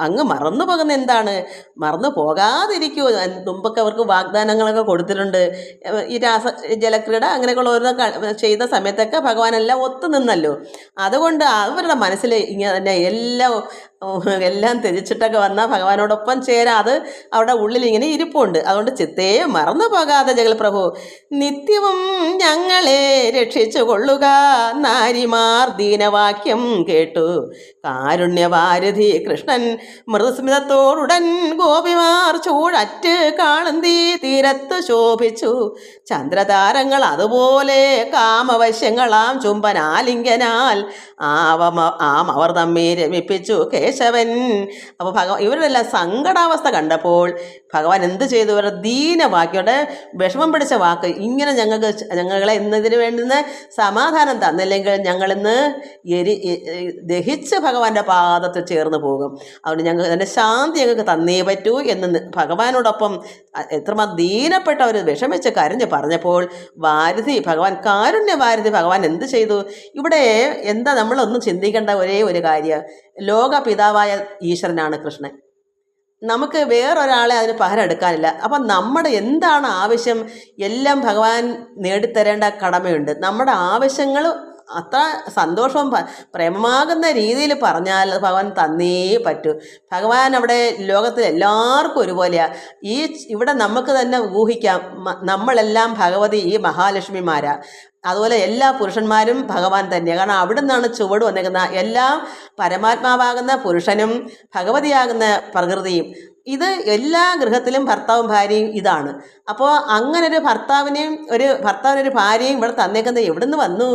അങ്ങ് മറന്നു പോകുന്ന എന്താണ്? മറന്നു പോകാതിരിക്കൂ. മുമ്പൊക്കെ അവർക്ക് വാഗ്ദാനങ്ങളൊക്കെ കൊടുത്തിട്ടുണ്ട്. ഈ ജലക്രീഡ അങ്ങനെയൊക്കെയുള്ള ഓരോ ചെയ്ത സമയത്തൊക്കെ ഭഗവാനെല്ലാം ഒത്തുനിന്നല്ലോ. അതുകൊണ്ട് അവരുടെ മനസ്സിൽ ഇങ്ങനെ തന്നെ എല്ലാം ത്യജിച്ചിട്ടൊക്കെ വന്നാൽ ഭഗവാനോടൊപ്പം ചേരാ, അത് അവിടെ ഉള്ളിൽ ഇങ്ങനെ ഇരിപ്പുണ്ട്. അതുകൊണ്ട് ചിത്തേ മറന്നു പോകാതെ ജഗൽപ്രഭു നിത്യവും ഞങ്ങളെ രക്ഷിച്ചു കൊള്ളുക. നാരിമാർ ദീനവാക്യം കേട്ടു കാരുണ്യവാരിധി കൃഷ്ണൻ മൃദുസ്മിതത്തോടുടൻ ഗോപിമാർ ചൂടറ്റ് കാളന്തി തീരത്ത് ശോഭിച്ചു. ചന്ദ്രതാരങ്ങൾ അതുപോലെ കാമവശ്യങ്ങളാം ചുംബനാലിംഗനാൽ അവർ തമ്മി രമിപ്പിച്ചു കേശവൻ. അപ്പോൾ ഇവരുടെ എല്ലാം സങ്കടാവസ്ഥ കണ്ടപ്പോൾ ഭഗവാൻ എന്ത് ചെയ്തു? ഇവരുടെ ദീനവാക്യോടെ വിഷമം പിടിച്ച വാക്ക്, ഇങ്ങനെ ഞങ്ങളെ ഇന്നതിന് വേണ്ടുന്ന സമാധാനം തന്നില്ലെങ്കിൽ ഞങ്ങളിന്ന് ദഹിച്ച് ഭഗവാന്റെ പാദത്തിൽ ചേർന്ന് പോകും. അതുകൊണ്ട് ഞങ്ങൾക്ക് അതിൻ്റെ ശാന്തി ഞങ്ങൾക്ക് തന്നേ പറ്റൂ എന്ന് ഭഗവാനോടൊപ്പം എത്രമാത്രം ദീനപ്പെട്ടവർ വിഷമിച്ച് കരഞ്ഞ് പറഞ്ഞപ്പോൾ കാരുണ്യവാരിധി ഭഗവാൻ എന്ത് ചെയ്തു? ഇവിടെ എന്താ നമ്മളൊന്നും ചിന്തിക്കേണ്ട ഒരേ ഒരു കാര്യം, ലോകപിതാവായ ഈശ്വരനാണ് കൃഷ്ണൻ. നമുക്ക് വേറൊരാളെ അതിന് പകരം എടുക്കാനില്ല. അപ്പം നമ്മുടെ എന്താണ് ആവശ്യം എല്ലാം ഭഗവാൻ നേടിത്തരേണ്ട കടമയുണ്ട്. നമ്മുടെ ആവശ്യങ്ങൾ അത്ര സന്തോഷവും പ്രേമമാകുന്ന രീതിയിൽ പറഞ്ഞാൽ ഭഗവാൻ തന്നേ പറ്റൂ. ഭഗവാൻ അവിടെ ലോകത്തിൽ എല്ലാവർക്കും ഒരുപോലെയാണ്. ഇവിടെ നമുക്ക് തന്നെ ഊഹിക്കാം, നമ്മളെല്ലാം ഭഗവതി ഈ മഹാലക്ഷ്മിമാരാ. അതുപോലെ എല്ലാ പുരുഷന്മാരും ഭഗവാൻ തന്നെയാണ്. കാരണം അവിടെ നിന്നാണ് ചുവട് വന്നേക്കുന്നത്. എല്ലാം പരമാത്മാവാകുന്ന പുരുഷനും ഭഗവതിയാകുന്ന പ്രകൃതിയും, ഇത് എല്ലാ ഗൃഹത്തിലും ഭർത്താവും ഭാര്യയും ഇതാണ്. അപ്പോൾ അങ്ങനൊരു ഭർത്താവിനൊരു ഭാര്യയും ഇവിടെ തന്നേക്കുന്നത് എവിടെ നിന്ന് വന്നു?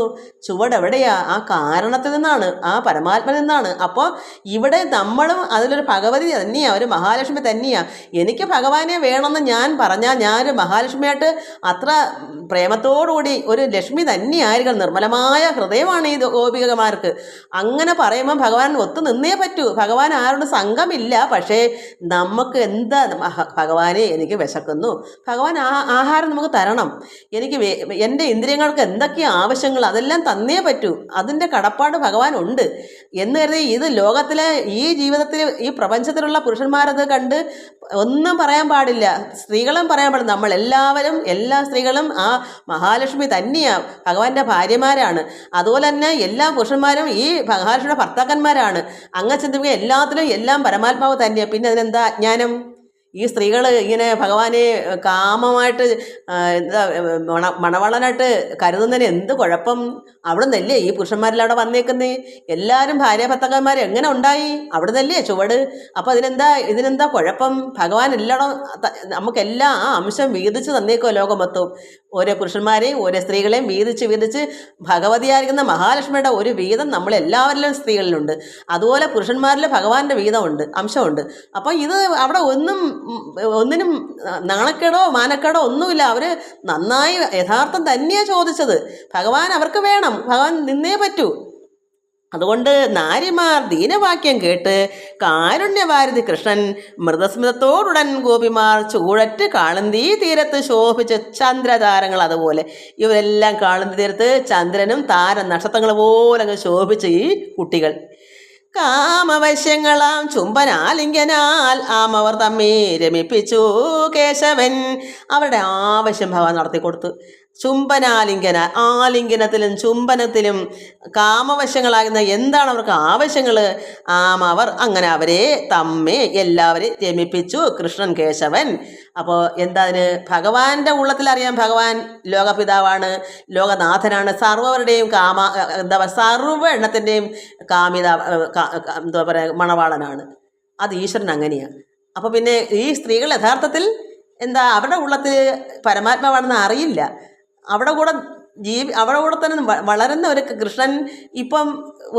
ചുവട് എവിടെയാ? ആ കാരണത്തിൽ നിന്നാണ്, ആ പരമാത്മ നിന്നാണ്. അപ്പോൾ ഇവിടെ നമ്മളും അതിലൊരു ഭഗവതി തന്നെയാണ്, ഒരു മഹാലക്ഷ്മി തന്നെയാണ്. എനിക്ക് ഭഗവാനെ വേണമെന്ന് ഞാൻ പറഞ്ഞാൽ ഞാനൊരു മഹാലക്ഷ്മിയായിട്ട് അത്ര പ്രേമത്തോടുകൂടി ഒരു ലക്ഷ്മി തന്നെയായിരിക്കണം. നിർമ്മലമായ ഹൃദയമാണ് ഈ ഗോപികമാർക്ക്. അങ്ങനെ പറയുമ്പോൾ ഭഗവാൻ ഒത്തു നിന്നേ പറ്റൂ. ഭഗവാൻ ആരോട് സംഘമില്ല. പക്ഷേ നമുക്ക് എന്താ, ഭഗവാനെ എനിക്ക് വിശക്കുന്നു, ഭഗവാൻ ആഹാരം നമുക്ക് തരണം, എനിക്ക് എൻ്റെ ഇന്ദ്രിയങ്ങൾക്ക് എന്തൊക്കെയാണ് ആവശ്യങ്ങൾ അതെല്ലാം തന്നേ പറ്റൂ. അതിൻ്റെ കടപ്പാട് ഭഗവാൻ ഉണ്ട് എന്ന് കരുതി ഇത് ലോകത്തിലെ ഈ ജീവിതത്തിൽ ഈ പ്രപഞ്ചത്തിലുള്ള പുരുഷന്മാരത് കണ്ട് ഒന്നും പറയാൻ പാടില്ല, സ്ത്രീകളും പറയാൻ പാടില്ല. നമ്മളെല്ലാവരും എല്ലാ സ്ത്രീകളും ആ മഹാലക്ഷ്മി തന്നെയാണ്, ഭഗവാന്റെ ഭാര്യമാരാണ്. അതുപോലെ തന്നെ എല്ലാ പുരുഷന്മാരും ഈ മഹാലക്ഷ്മിയുടെ ഭർത്താക്കന്മാരാണ്. അങ്ങ് ചിന്തിക്കുക എല്ലാത്തിലും എല്ലാം പരമാത്മാവ് തന്നെയാണ്. പിന്നെ അതിനെന്താ അജ്ഞാനം? ഈ സ്ത്രീകൾ ഇങ്ങനെ ഭഗവാനെ കാമമായിട്ട് എന്താ മണവാളനായിട്ട് കരുതുന്നതിന് എന്ത് കുഴപ്പം? അവിടെ നിന്നല്ലേ ഈ പുരുഷന്മാരെല്ലാം അവിടെ വന്നേക്കുന്നേ? എല്ലാവരും ഭാര്യ ഭർത്താക്കന്മാർ എങ്ങനെ ഉണ്ടായി? അവിടെ നിന്നല്ലേ ചുവട്. അപ്പോൾ ഇതിനെന്താ കുഴപ്പം? ഭഗവാൻ എല്ലായിടും നമുക്കെല്ലാം ആ അംശം വീതിച്ച് തന്നേക്കോ ലോകം മൊത്തവും. ഓരോ പുരുഷന്മാരെയും ഓരോ സ്ത്രീകളെയും വീതിച്ച് ഭഗവതിയായിരിക്കുന്ന മഹാലക്ഷ്മിയുടെ ഒരു വീതം നമ്മളെല്ലാവരിലും സ്ത്രീകളിലുണ്ട്. അതുപോലെ പുരുഷന്മാരിൽ ഭഗവാന്റെ വീതമുണ്ട്, അംശമുണ്ട്. അപ്പം ഇത് അവിടെ ഒന്നിനും നാണക്കേടോ മാനക്കേടോ ഒന്നുമില്ല. അവർ നന്നായി യഥാർത്ഥം തന്നെയാണ് ചോദിച്ചത്. ഭഗവാൻ അവർക്ക് വേണം, ഭഗവാൻ നിന്നേ പറ്റൂ. അതുകൊണ്ട് നാരിമാർ ദീനവാക്യം കേട്ട് കാരുണ്യവാരിധി കൃഷ്ണൻ മൃതസ്മിതത്തോടുടൻ ഗോപിമാർ ചൂഴറ്റ് കാളന്തി തീരത്ത് ശോഭിച്ച് ചന്ദ്രതാരങ്ങൾ. അതുപോലെ ഇവരെല്ലാം കാളന്തി തീരത്ത് ചന്ദ്രനും നക്ഷത്രങ്ങൾ പോലെ അങ്ങ് ശോഭിച്ച് ഈ കുട്ടികൾ. കാമവശ്യങ്ങളാം ചുംബനാലിംഗനാൽ ആമവർ തമ്മി രമിപ്പിച്ചു കേശവൻ. അവരുടെ ആവശ്യം ഭഗവാൻ നടത്തിക്കൊടുത്തു. ആലിംഗനത്തിലും ചുംബനത്തിലും കാമവശങ്ങളാകുന്ന എന്താണ് അവർക്ക് ആവശ്യങ്ങൾ? അവർ അങ്ങനെ അവരെ തമ്മെ എല്ലാവരെയും രമിപ്പിച്ചു കൃഷ്ണൻ കേശവൻ. അപ്പോൾ എന്താ അതിന്? ഭഗവാന്റെ ഉള്ളത്തിലറിയാം ഭഗവാൻ ലോകപിതാവാണ്, ലോകനാഥനാണ്, സർവരുടെയും സർവ്വ എണ്ണത്തിൻ്റെയും എന്താ പറയുക മണവാളനാണ്. അത് ഈശ്വരൻ അങ്ങനെയാണ്. അപ്പോൾ പിന്നെ ഈ സ്ത്രീകൾ യഥാർത്ഥത്തിൽ അവരുടെ ഉള്ളത്തിൽ പരമാത്മാവാണെന്ന് അറിയില്ല. അവിടെ കൂടെ തന്നെ വളരുന്ന ഒരു കൃഷ്ണൻ ഇപ്പം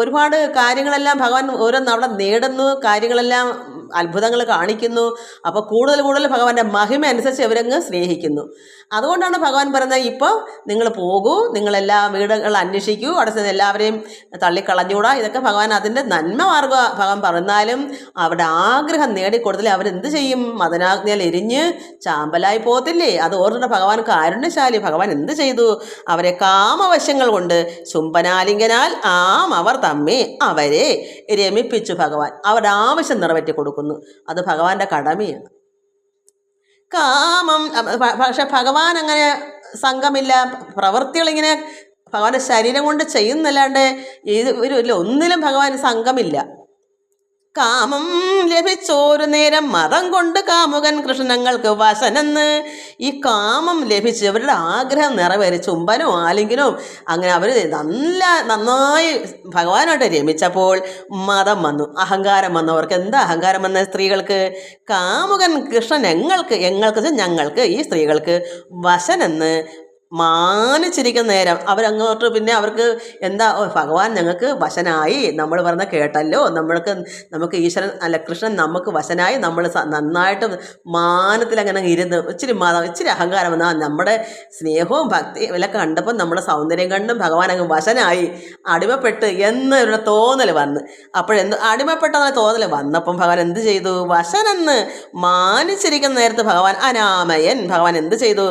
ഒരുപാട് കാര്യങ്ങളെല്ലാം ഭഗവാൻ ഓരോന്ന് അവിടെ നേടുന്നു, കാര്യങ്ങളെല്ലാം അത്ഭുതങ്ങൾ കാണിക്കുന്നു. അപ്പോൾ കൂടുതൽ ഭഗവാന്റെ മഹിമ അനുസരിച്ച് അവരങ്ങ് സ്നേഹിക്കുന്നു. അതുകൊണ്ടാണ് ഭഗവാൻ പറയുന്നത്, ഇപ്പോൾ നിങ്ങൾ പോകൂ, നിങ്ങളെല്ലാ വീടുകൾ അന്വേഷിക്കൂ, അവിടെ ചെന്ന് എല്ലാവരെയും തള്ളിക്കളഞ്ഞൂടാ. ഇതൊക്കെ ഭഗവാൻ അതിൻ്റെ നന്മ മാർഗ ഭഗവാൻ പറഞ്ഞാലും അവരുടെ ആഗ്രഹം നേടിക്കൊടുത്തില്ലേ അവരെന്ത് ചെയ്യും? മദനാഗ്നിയാൽ എരിഞ്ഞ് ചാമ്പലായി പോകത്തില്ലേ? അത് ഓർത്തിട്ട് ഭഗവാൻ കാരുണ്യശാലി. ഭഗവാൻ എന്ത് ചെയ്തു? അവരെ കാമവശങ്ങൾ കൊണ്ട് ചുംബനാലിംഗനാൽ അവർ തമ്മി അവരെ രമിപ്പിച്ചു. ഭഗവാൻ അവരുടെ ആവശ്യം നിറവേറ്റി കൊടുക്കുന്നു. അത് ഭഗവാന്റെ കടമയാണ്. കാമം പക്ഷെ ഭഗവാൻ അങ്ങനെ സംഘമില്ല. പ്രവൃത്തികളിങ്ങനെ ഭഗവാന്റെ ശരീരം കൊണ്ട് ചെയ്യുന്നല്ലാണ്ട് ഒന്നിലും ഭഗവാൻ സംഘമില്ല. കാമം ലഭിച്ചോരു നേരം മതം കൊണ്ട് കാമുകൻ കൃഷ്ണങ്ങൾക്ക് വശനെന്ന്. ഈ കാമം ലഭിച്ച് അവരുടെ ആഗ്രഹം നിറവേറി ചുംബനവും ആലിംഗനവും അങ്ങനെ അവർ നന്നായി ഭഗവാനായിട്ട് രമിച്ചപ്പോൾ മതം വന്നു, അഹങ്കാരം വന്നു. അവർക്ക് എന്താ അഹങ്കാരം വന്ന സ്ത്രീകൾക്ക്? കാമുകൻ കൃഷ്ണൻ ഞങ്ങൾക്ക് ഈ സ്ത്രീകൾക്ക് വശനെന്ന് മാനിച്ചിരിക്കുന്ന നേരം അവരങ്ങോട്ട് പിന്നെ അവർക്ക് എന്താ, ഭഗവാൻ ഞങ്ങൾക്ക് വശനായി, നമ്മൾ പറഞ്ഞ കേട്ടല്ലോ, നമുക്ക് ഈശ്വരൻ അല്ല കൃഷ്ണൻ നമുക്ക് വശനായി. നമ്മൾ നന്നായിട്ട് മാനത്തിൽ അങ്ങനെ ഇരുന്ന് ഇച്ചിരി അഹങ്കാരം വന്നാൽ നമ്മുടെ സ്നേഹവും ഭക്തിയും എല്ലാം കണ്ടപ്പോൾ നമ്മുടെ സൗന്ദര്യം കണ്ടും ഭഗവാൻ അങ്ങ് വശനായി, അടിമപ്പെട്ട് എന്നൊരു തോന്നൽ വന്ന്. അടിമപ്പെട്ടെന്ന തോന്നൽ വന്നപ്പം ഭഗവാൻ എന്ത് ചെയ്തു? വശനെന്ന് മാനിച്ചിരിക്കുന്ന നേരത്ത് ഭഗവാൻ അനാമയൻ. ഭഗവാൻ എന്ത് ചെയ്തു?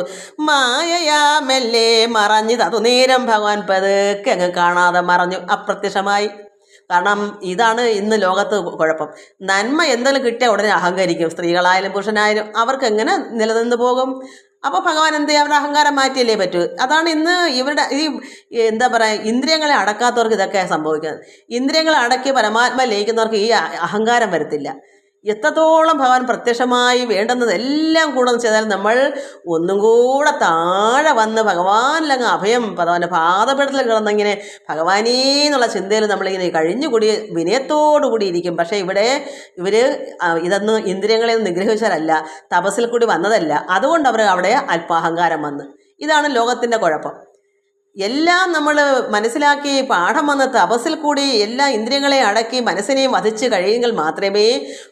മായയാ മെല്ലെ മറഞ്ഞു തതു നേരം ഭഗവാൻ പതുക്കെ അങ്ങ് കാണാതെ മറഞ്ഞു, അപ്രത്യക്ഷമായി. കാരണം ഇതാണ് ഇന്ന് ലോകത്ത് കുഴപ്പം. നന്മ എന്തെങ്കിലും കിട്ടിയാൽ ഉടനെ അഹങ്കരിക്കും. സ്ത്രീകളായാലും പുരുഷനായാലും അവർക്ക് എങ്ങനെ നിലനിന്ന് പോകും? അപ്പോൾ ഭഗവാൻ എന്ത് ചെയ്യും? അവരുടെ അഹങ്കാരം മാറ്റിയല്ലേ പറ്റൂ. അതാണ് ഇന്ന് ഇവരുടെ എന്താ പറയുക, ഇന്ദ്രിയങ്ങളെ അടക്കാത്തവർക്ക് ഇതൊക്കെ സംഭവിക്കുന്നത്. ഇന്ദ്രിയങ്ങളെ അടക്കി പരമാത്മ ലയിക്കുന്നവർക്ക് ഈ അഹങ്കാരം വരത്തില്ല. എത്രത്തോളം ഭഗവാൻ പ്രത്യക്ഷമായി വേണ്ടുന്നതെല്ലാം കൂടെ ചെയ്താൽ നമ്മൾ ഒന്നും കൂടെ താഴെ വന്ന് ഭഗവാനിലങ്ങ് അഭയം ഭഗവാന്റെ പാദപീഠത്തിൽ കിടന്നിങ്ങനെ ഭഗവാനേ എന്നുള്ള ചിന്തയിൽ നമ്മളിങ്ങനെ കഴിഞ്ഞുകൂടി വിനയത്തോടു കൂടി ഇരിക്കും. പക്ഷേ ഇവർ ഇതൊന്നും ഇന്ദ്രിയങ്ങളെ നിഗ്രഹിച്ചാലല്ല, തപസ്സിൽ കൂടി വന്നതല്ല. അതുകൊണ്ട് അവർ അവിടെ അല്പാഹങ്കാരം വന്ന്. ഇതാണ് ലോകത്തിൻ്റെ കുഴപ്പം. എല്ലാം നമ്മൾ മനസ്സിലാക്കി പാഠം വന്ന് തപസ്സിൽ കൂടി എല്ലാ ഇന്ദ്രിയങ്ങളെ അടക്കി മനസ്സിനെയും വധിച്ച് കഴിയുമെങ്കിൽ മാത്രമേ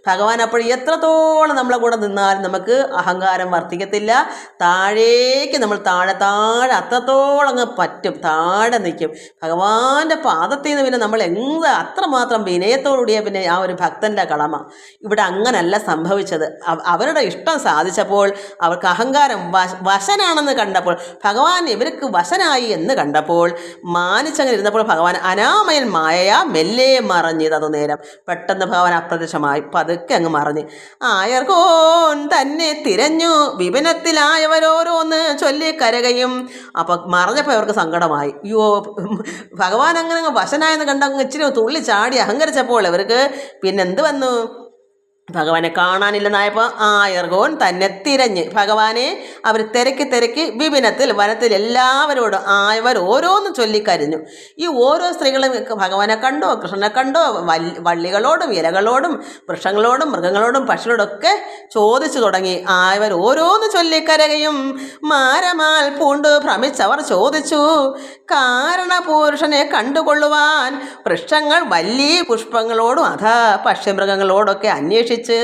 ഭഗവാൻ അപ്പോൾ എത്രത്തോളം നമ്മളെ കൂടെ നിന്നാലും നമുക്ക് അഹങ്കാരം വർദ്ധിക്കത്തില്ല. താഴേക്ക് നമ്മൾ താഴെ അത്രത്തോളം അങ്ങ് പറ്റും, താഴെ നിൽക്കും. ഭഗവാന്റെ പാദത്തിൽ നിന്ന് പിന്നെ നമ്മൾ അത്രമാത്രം വിനയത്തോടുകൂടിയ പിന്നെ ആ ഒരു ഭക്തൻ്റെ കടമ. ഇവിടെ അങ്ങനല്ല സംഭവിച്ചത്. അവരുടെ ഇഷ്ടം സാധിച്ചപ്പോൾ അവർക്ക് അഹങ്കാരം വശനാണെന്ന് കണ്ടപ്പോൾ ഭഗവാൻ ഇവർക്ക് വശനായി എന്ന് കണ്ടപ്പോൾ മാനിച്ചങ്ങനെ ഇരുന്നപ്പോൾ ഭഗവാൻ അനാമയൻ മായയാ മെല്ലെ മറഞ്ഞത് നേരം. പെട്ടെന്ന് ഭഗവാൻ അപ്രത്യക്ഷമായി, പതുക്കെ അങ്ങ് മറഞ്ഞ്. ആയർകോൻ തന്നെ തിരഞ്ഞു വിപിനത്തിലായവരോരോന്ന് ചൊല്ലി കരകയും. അപ്പം മറഞ്ഞപ്പോൾ അവർക്ക് സങ്കടമായി. അയ്യോ, ഭഗവാൻ അങ്ങനെ വശനായെന്ന് കണ്ടങ്ങ് ഇച്ചിരി തുള്ളി ചാടി അഹങ്കരിച്ചപ്പോൾ ഇവർക്ക് പിന്നെന്ത് വന്നു? ഭഗവാനെ കാണാനില്ലെന്നായപ്പോൾ ആയർഗോൻ തന്നെ തിരഞ്ഞ് ഭഗവാനെ അവർ തിരക്കി വിപിനത്തിൽ വനത്തിൽ എല്ലാവരോടും ആയവർ ഓരോന്ന് ചൊല്ലിക്കരിഞ്ഞു. ഈ ഓരോ സ്ത്രീകളും ഭഗവാനെ കണ്ടോ, കൃഷ്ണനെ കണ്ടോ, വള്ളികളോടും ഇലകളോടും വൃക്ഷങ്ങളോടും മൃഗങ്ങളോടും പക്ഷികളോടൊക്കെ ചോദിച്ചു തുടങ്ങി. ആയവർ ഓരോന്ന് ചൊല്ലിക്കരകയും മാരമാൽ പൂണ്ട് ഭ്രമിച്ചവർ ചോദിച്ചു, കാരണപുരുഷനെ കണ്ടുകൊള്ളുവാൻ വൃക്ഷങ്ങൾ വല്ലി പുഷ്പങ്ങളോടും പക്ഷിമൃഗങ്ങളോടൊക്കെ അന്വേഷിച്ചു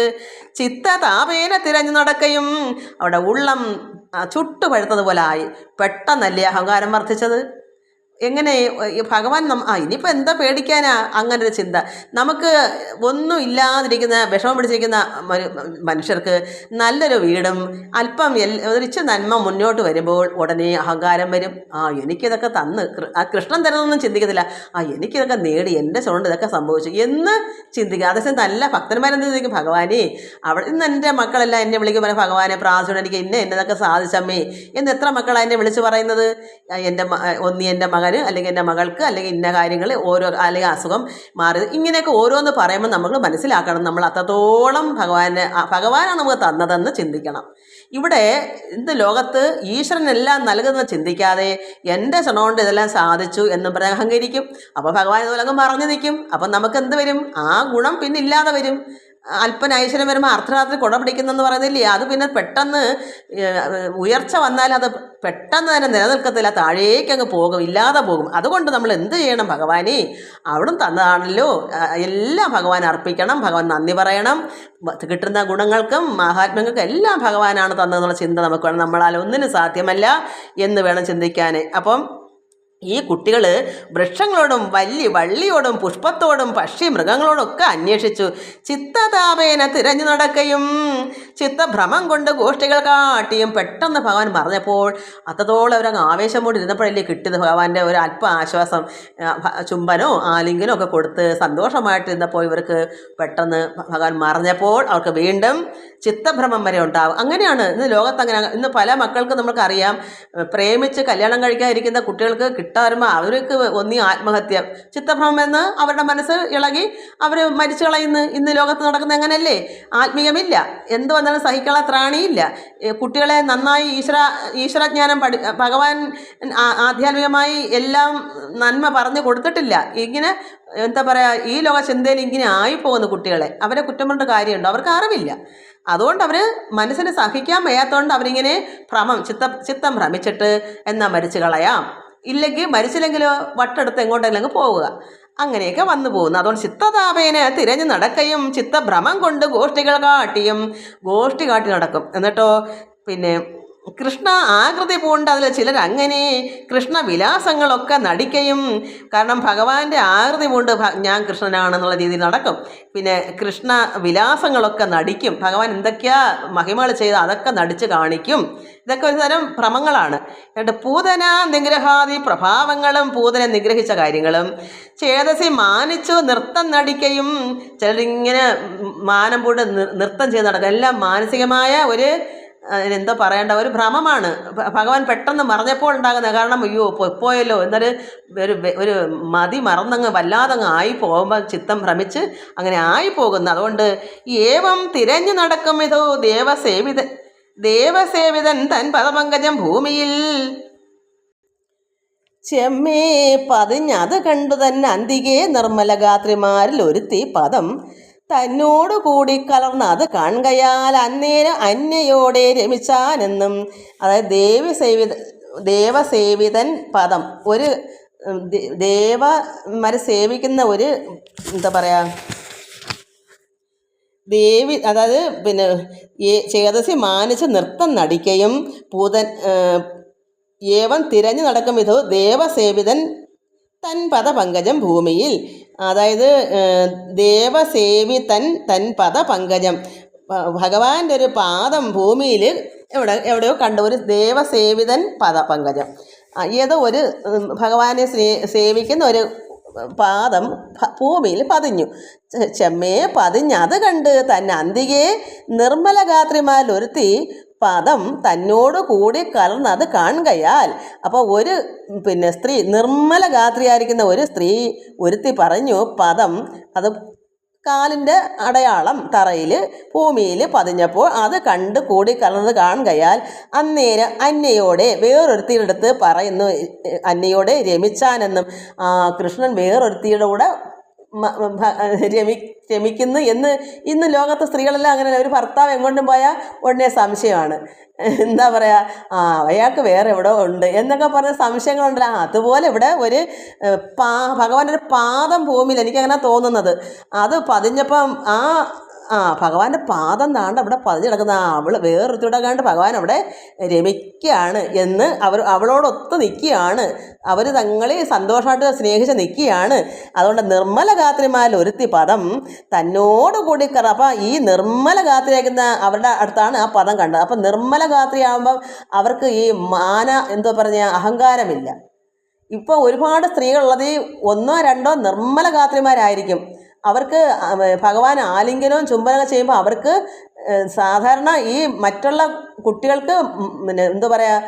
ചിത്തതാപേന തിരഞ്ഞു നടക്കയും അവിടെ ഉള്ളം ചുട്ടുപഴുത്തതുപോലെ ആയി. പെട്ടെന്നല്ലേ അഹങ്കാരം വർദ്ധിച്ചത്. എങ്ങനെ ഭഗവാൻ ഇനിയിപ്പോൾ എന്താ പേടിക്കാനാ? അങ്ങനൊരു ചിന്ത. നമുക്ക് ഒന്നും ഇല്ലാതിരിക്കുന്ന വിഷമം പിടിച്ചിരിക്കുന്ന മനുഷ്യർക്ക് നല്ലൊരു വീടും അല്പം ഒരിച്ച് നന്മ മുന്നോട്ട് വരുമ്പോൾ ഉടനെ അഹങ്കാരം വരും. എനിക്കിതൊക്കെ തന്ന് കൃഷ്ണൻ തരുന്നൊന്നും ചിന്തിക്കത്തില്ല. എനിക്കിതൊക്കെ നേടി, എൻ്റെ ചുണ്ട് ഇതൊക്കെ സംഭവിച്ചു എന്ന് ചിന്തിക്കുക. അതേസമയം നല്ല ഭക്തന്മാരെന്ത് ചിന്തിക്കും? ഭഗവാനെ അവിടെ ഇന്ന് എൻ്റെ മക്കളെല്ലാം എന്നെ വിളിക്കും, പറയാം ഭഗവാനെ പ്രാർത്ഥന എനിക്ക് എന്നതൊക്കെ സാധിച്ചമ്മേ എന്ന്. എത്ര മക്കളാണ് എന്നെ വിളിച്ച് പറയുന്നത്? എൻ്റെ എൻ്റെ മകൻ അല്ലെങ്കിൽ എൻ്റെ മകൾക്ക് അല്ലെങ്കിൽ ഇന്ന കാര്യങ്ങൾ ഓരോ അല്ലെങ്കിൽ അസുഖം മാറിയത് ഇങ്ങനെയൊക്കെ ഓരോന്ന് പറയുമ്പോൾ നമ്മൾ മനസ്സിലാക്കണം, നമ്മൾ അത്രത്തോളം ഭഗവാനാണ് നമുക്ക് തന്നതെന്ന് ചിന്തിക്കണം. ഇവിടെ ഇന്ന് ലോകത്ത് ഈശ്വരനെല്ലാം നൽകുന്നത് ചിന്തിക്കാതെ എൻ്റെ ക്ഷണമുണ്ട് ഇതെല്ലാം സാധിച്ചു എന്നും പറഞ്ഞ് അഹങ്കരിക്കും. അപ്പോൾ ഭഗവാൻ ഇതുപോലെ അങ്ങ് മറഞ്ഞു നിൽക്കും. അപ്പം നമുക്ക് എന്ത് വരും? ആ ഗുണം പിന്നെ ഇല്ലാതെ വരും. അല്പന ഐശ്വര്യം വരുമ്പോൾ അർദ്ധരാത്രി കുട പിടിക്കുന്നെന്ന് പറയുന്നില്ലേ, അത് പിന്നെ പെട്ടെന്ന് ഉയർച്ച വന്നാൽ അത് പെട്ടെന്ന് തന്നെ നിലനിൽക്കത്തില്ല, താഴേക്ക് അങ്ങ് പോകും, ഇല്ലാതെ പോകും. അതുകൊണ്ട് നമ്മൾ എന്ത് ചെയ്യണം? ഭഗവാനെ അവിടും തന്നതാണല്ലോ, എല്ലാം ഭഗവാൻ അർപ്പിക്കണം, ഭഗവാൻ നന്ദി പറയണം. കിട്ടുന്ന ഗുണങ്ങൾക്കും മഹാത്മ്യങ്ങൾക്കും എല്ലാം ഭഗവാനാണ് തന്നതെന്നുള്ള ചിന്ത നമുക്ക് വേണം. നമ്മളാൽ ഒന്നിനും സാധ്യമല്ല എന്ന് വേണം ചിന്തിക്കാൻ. അപ്പം ഈ കുട്ടികൾ വൃക്ഷങ്ങളോടും വള്ളിയോടും പുഷ്പത്തോടും പക്ഷി മൃഗങ്ങളോടൊക്കെ അന്വേഷിച്ചു. ചിത്തതാപേന തിരഞ്ഞു നടക്കയും ചിത്തഭ്രമം കൊണ്ട് ഗോഷ്ഠികൾ കാട്ടിയും പെട്ടെന്ന് ഭഗവാൻ പറഞ്ഞപ്പോൾ അത്രത്തോളം അവരങ്ങ് ആവേശം കൊണ്ട് ഇരുന്നപ്പോഴല്ലേ കിട്ടിയത് ഭഗവാന്റെ ഒരു അല്പ ആശ്വാസം. ചുംബനോ ആലിംഗനോ ഒക്കെ കൊടുത്ത് സന്തോഷമായിട്ടിരുന്നപ്പോൾ ഇവർക്ക് പെട്ടെന്ന് ഭഗവാൻ മറഞ്ഞപ്പോൾ അവർക്ക് വീണ്ടും ചിത്തഭ്രമം വരെ ഉണ്ടാവും. അങ്ങനെയാണ് ഇന്ന് ലോകത്ത്. അങ്ങനെ ഇന്ന് പല മക്കൾക്കും നമുക്കറിയാം, പ്രേമിച്ച് കല്യാണം കഴിക്കാതിരിക്കുന്ന കുട്ടികൾക്ക് കിട്ടാറുമ്പോൾ അവർക്ക് ഒന്നീ ആത്മഹത്യ, ചിത്തഭ്രമം എന്ന് അവരുടെ മനസ്സ് ഇളകി അവർ മരിച്ചു കളയുന്നു. ഇന്ന് ലോകത്ത് നടക്കുന്ന അങ്ങനെയല്ലേ? ആത്മീയമില്ല, എന്ത് വന്നാലും സഹിക്കാനുള്ള ത്രാണിയില്ല. കുട്ടികളെ നന്നായി ഈശ്വരജ്ഞാനം ഭഗവാൻ ആധ്യാത്മികമായി എല്ലാം നന്മ പറഞ്ഞു കൊടുത്തിട്ടില്ല. ഇങ്ങനെ എന്താ പറയുക, ഈ ലോക ചിന്തയിൽ ഇങ്ങനെ ആയിപ്പോകുന്ന കുട്ടികളെ അവരെ കുറ്റം പറഞ്ഞ കാര്യമുണ്ടോ? അവർക്ക് അറിവില്ല. അതുകൊണ്ട് അവർ മനസ്സിന് സഹിക്കാൻ വയ്യാത്തതുകൊണ്ട് അവരിങ്ങനെ ചിത്തം ഭ്രമിച്ചിട്ട് എന്നാൽ മരിച്ചു കളയാം, ഇല്ലെങ്കിൽ മരിച്ചില്ലെങ്കിലോ വട്ടെടുത്ത് എങ്ങോട്ടെങ്കിലും പോവുക, അങ്ങനെയൊക്കെ വന്നു പോകുന്നു. അതുകൊണ്ട് ചിത്തതാപേന തിരഞ്ഞു നടക്കയും ചിത്തഭ്രമം കൊണ്ട് ഗോഷ്ഠികൾ കാട്ടിയും ഗോഷ്ഠി കാട്ടി നടക്കും. എന്നിട്ടോ പിന്നെ കൃഷ്ണ ആകൃതി പൂണ്ട് അതിൽ ചിലർ അങ്ങനെ കൃഷ്ണവിലാസങ്ങളൊക്കെ നടിക്കയും. കാരണം ഭഗവാന്റെ ആകൃതി പൂണ്ട് ഞാൻ കൃഷ്ണനാണെന്നുള്ള രീതിയിൽ നടക്കും. പിന്നെ കൃഷ്ണ വിലാസങ്ങളൊക്കെ നടിക്കും. ഭഗവാൻ എന്തൊക്കെയാ മഹിമകൾ ചെയ്ത് അതൊക്കെ നടിച്ച് കാണിക്കും. ഇതൊക്കെ ഒരു തരം ഭ്രമങ്ങളാണ്. എന്നിട്ട് പൂതന നിഗ്രഹാദി പ്രഭാവങ്ങളും പൂതനെ നിഗ്രഹിച്ച കാര്യങ്ങളും ചേതസി മാനിച്ചു നൃത്തം നടിക്കയും. ചിലരിങ്ങനെ മാനം പൂണ്ട് നൃത്തം ചെയ്ത് നടക്കും. എല്ലാം മാനസികമായ ഒരു എന്താ പറയേണ്ട ഒരു ഭ്രമമാണ്. ഭഗവാൻ പെട്ടെന്ന് മറഞ്ഞപ്പോൾ ഉണ്ടാകുന്നത്. കാരണം അയ്യോ പോയല്ലോ എന്നൊരു ഒരു മതി മറന്നങ്ങ് വല്ലാതങ്ങ് ആയി പോകുമ്പോൾ ചിത്തം ഭ്രമിച്ച് അങ്ങനെ ആയിപ്പോകുന്നു. അതുകൊണ്ട് ഏവം തിരഞ്ഞു നടക്കും ഇതോ ദേവസേവിതൻ തൻ പദപങ്കജം ഭൂമിയിൽ ചെമ്മേ പതിഞ്ഞത് കണ്ടു തന്നെ അന്തികെ നിർമ്മലഗാത്രിമാരിൽ ഒരുത്തി പദം തന്നോടു കൂടി കലർന്ന് അത് കാണുകയാൽ അന്നേരം അന്യയോടെ രമിച്ചാനെന്നും. അതായത് ദേവസേവിതൻ പദം, ഒരു ദേവന്മാരെ സേവിക്കുന്ന ഒരു എന്താ പറയുക ദേവി, അതായത് പിന്നെ ചേതസി മാനിച്ച് നൃത്തം നടിക്കയും ഏവം തിരഞ്ഞു നടക്കും വിധോ ദേവസേവിതൻ തൻ പദപങ്കജം ഭൂമിയിൽ. അതായത് തൻ പദപങ്കജം, ഭഗവാന്റെ ഒരു പാദം ഭൂമിയിൽ എവിടെയോ കണ്ട ഒരു ദേവസേവിതൻ പദപങ്കജം, ഏതോ ഒരു ഭഗവാനെ സേവിക്കുന്ന ഒരു പാദം ഭൂമിയിൽ പതിഞ്ഞു. ചെമ്മേ പതിഞ്ഞത് കണ്ട് തന്നെ അന്തികെ നിർമ്മലഗാത്രിമാരിലൊരുത്തി പദം തന്നോട് കൂടി കലർന്നത് കാണുകയാൽ. അപ്പോൾ ഒരു സ്ത്രീ, നിർമ്മല ഗാത്രിയായിരിക്കുന്ന ഒരു സ്ത്രീ ഒരുത്തി പറഞ്ഞു പദം അത് കാലിൻ്റെ അടയാളം തറയിൽ ഭൂമിയിൽ പതിഞ്ഞപ്പോൾ അത് കണ്ട് കൂടിക്കലർന്നത് കാണുകയാൽ അന്നേരം അന്നയോടെ വേറൊരുത്തിയുടെ അടുത്ത് പറയുന്നു, അന്നയോടെ രമിച്ചാനെന്നും കൃഷ്ണൻ വേറൊരുത്തിയുടെ കൂടെ രമിക്കുന്നു എന്ന് ഇന്ന് ലോകത്തെ സ്ത്രീകളെല്ലാം അങ്ങനെ. ഒരു ഭർത്താവ് എങ്ങോട്ടും പോയാൽ ഉടനെ സംശയമാണ്, എന്താ പറയുക, അയാൾക്ക് വേറെ എവിടെ ഉണ്ട് എന്നൊക്കെ പറഞ്ഞ സംശയങ്ങളുണ്ടല്ലോ. അതുപോലെ ഇവിടെ ഒരു ഭഗവാന്റെ ഒരു പാദം ഭൂമിയിൽ, എനിക്കങ്ങനെ തോന്നുന്നത്, അത് പതിഞ്ഞപ്പം ഭഗവാന്റെ പാദം താണ്ട് അവിടെ പതിഞ്ഞ് കിടക്കുന്ന അവൾ വേറൊരുത്തിയുടെ കണ്ട് ഭഗവാൻ അവിടെ രമിക്കുകയാണ് എന്ന് അവളോടൊത്ത് നിൽക്കുകയാണ്. അവർ തങ്ങളെ സന്തോഷമായിട്ട് സ്നേഹിച്ച് നിൽക്കുകയാണ്. അതുകൊണ്ട് നിർമ്മല ഗാത്രിമാരിൽ ഒരുത്തി പദം തന്നോട് കൂടി അപ്പം ഈ നിർമ്മല ഗാത്രിയാക്കുന്ന അവരുടെ അടുത്താണ് ആ പദം കണ്ടത്. അപ്പം നിർമ്മല ഗാത്രിയാകുമ്പം അവർക്ക് ഈ എന്തോ പറഞ്ഞ അഹങ്കാരമില്ല. ഇപ്പോൾ ഒരുപാട് സ്ത്രീകളുള്ളത് ഒന്നോ രണ്ടോ നിർമ്മല ഗാത്രിമാരായിരിക്കും. അവർക്ക് ഭഗവാൻ ആലിംഗനവും ചുംബനമൊക്കെ ചെയ്യുമ്പോൾ അവർക്ക് സാധാരണ ഈ മറ്റുള്ള കുട്ടികൾക്ക് എന്താ പറയുക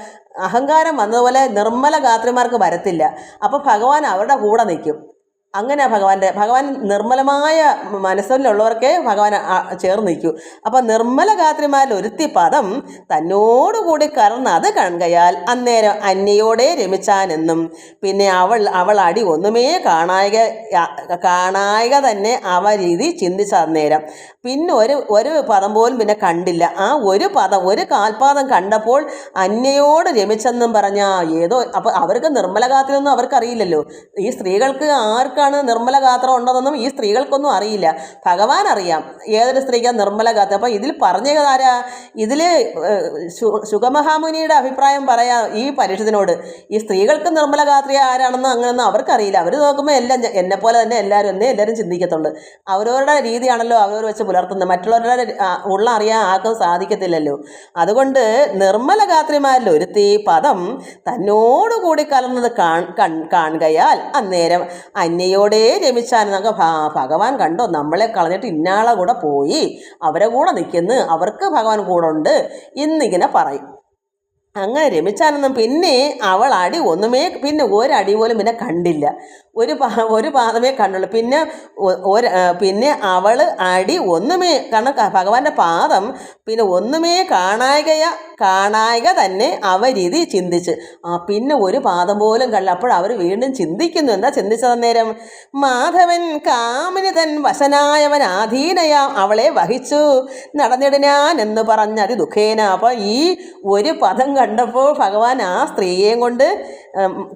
അഹങ്കാരം വന്നതുപോലെ നിർമ്മല ഗാത്രിമാർക്ക് വരത്തില്ല. അപ്പോൾ ഭഗവാൻ അവരുടെ കൂടെ നിൽക്കും. അങ്ങനെ ഭഗവാൻ നിർമ്മലമായ മനസ്സിലുള്ളവർക്കേ ഭഗവാൻ ചേർന്ന് നിൽക്കൂ. അപ്പം നിർമ്മല ഗാത്രിമാരിൽ ഒരുത്തി പദം തന്നോടുകൂടി കലർന്ന് അത് കാണുകയാൽ അന്നേരം അന്യയോടെ രമിച്ചാനെന്നും പിന്നെ അവൾ അടി ഒന്നുമേ കാണായിക തന്നെ അവ രീതി ചിന്തിച്ച അന്നേരം പിന്നെ ഒരു പദം പോലും പിന്നെ കണ്ടില്ല. ആ ഒരു കാൽപാദം കണ്ടപ്പോൾ അന്യയോട് രമിച്ചെന്നും പറഞ്ഞ ഏതോ. അപ്പം അവർക്ക് നിർമ്മല ഗാത്രമൊന്നും അവർക്കറിയില്ലല്ലോ. ഈ സ്ത്രീകൾക്ക് ആർക്കാണ് നിർമ്മല ഗാത്രം ഉണ്ടതെന്നും ഈ സ്ത്രീകൾക്കൊന്നും അറിയില്ല. ഭഗവാൻ അറിയാം ഏതൊരു സ്ത്രീക്കാണ് നിർമ്മല ഗാത്രം. അപ്പം ഇതിൽ പറഞ്ഞതാരാ? ഇതിൽ ശുഗമഹാമുനിയുടെ അഭിപ്രായം പറയാം ഈ പരീക്ഷത്തിനോട്. ഈ സ്ത്രീകൾക്ക് നിർമ്മല ഗാത്രിയ ആരാണെന്നും അങ്ങനെയൊന്നും അവർക്കറിയില്ല. അവർ നോക്കുമ്പോൾ എല്ലാം എന്നെപ്പോലെ തന്നെ എല്ലാവരും ചിന്തിക്കത്തുള്ളൂ. അവരവരുടെ രീതിയാണല്ലോ അവർ വെച്ച് പുലർത്തുന്നത്. മറ്റുള്ളവരുടെ ഉള്ള അറിയാൻ ആർക്കും സാധിക്കത്തില്ലല്ലോ. അതുകൊണ്ട് നിർമ്മല ഗാത്രിമാരിൽ ഒരുത്തി പദം തന്നോടുകൂടി കലർന്നത് കാണുകയാൽ അന്നേരം അന്യയോടെ രമിച്ചാൽ ഭഗവാൻ കണ്ടോ നമ്മളെ കളഞ്ഞിട്ട് ഇന്നാളെ കൂടെ പോയി അവരെ കൂടെ നിൽക്കുന്നു, അവർക്ക് ഭഗവാൻ കൂടെ ഉണ്ട് എന്നിങ്ങനെ പറയും. അങ്ങനെ രമിച്ചാനൊന്നും പിന്നെ അവൾ അടി ഒന്നുമേ പിന്നെ ഒരടി പോലും പിന്നെ കണ്ടില്ല. ഒരു പാദമേ കണ്ടുള്ളൂ. പിന്നെ അവൾ അടി ഒന്നുമേ, കാരണം ഭഗവാന്റെ പാദം പിന്നെ ഒന്നുമേ കാണായിക തന്നെ അവരീതി ചിന്തിച്ച് പിന്നെ ഒരു പാദം പോലും കണ്ടില്ല. അപ്പോൾ വീണ്ടും ചിന്തിക്കുന്നു. എന്താ ചിന്തിച്ചതന്നേരം? മാധവൻ കാമിനി തൻ വശനായവൻ ആധീനയാം അവളെ വഹിച്ചു നടന്നിടാൻ എന്ന് പറഞ്ഞ അതി ദുഃഖേന. അപ്പോൾ ഈ ഒരു പദം കണ്ടപ്പോൾ ഭഗവാൻ ആ സ്ത്രീയെയും കൊണ്ട്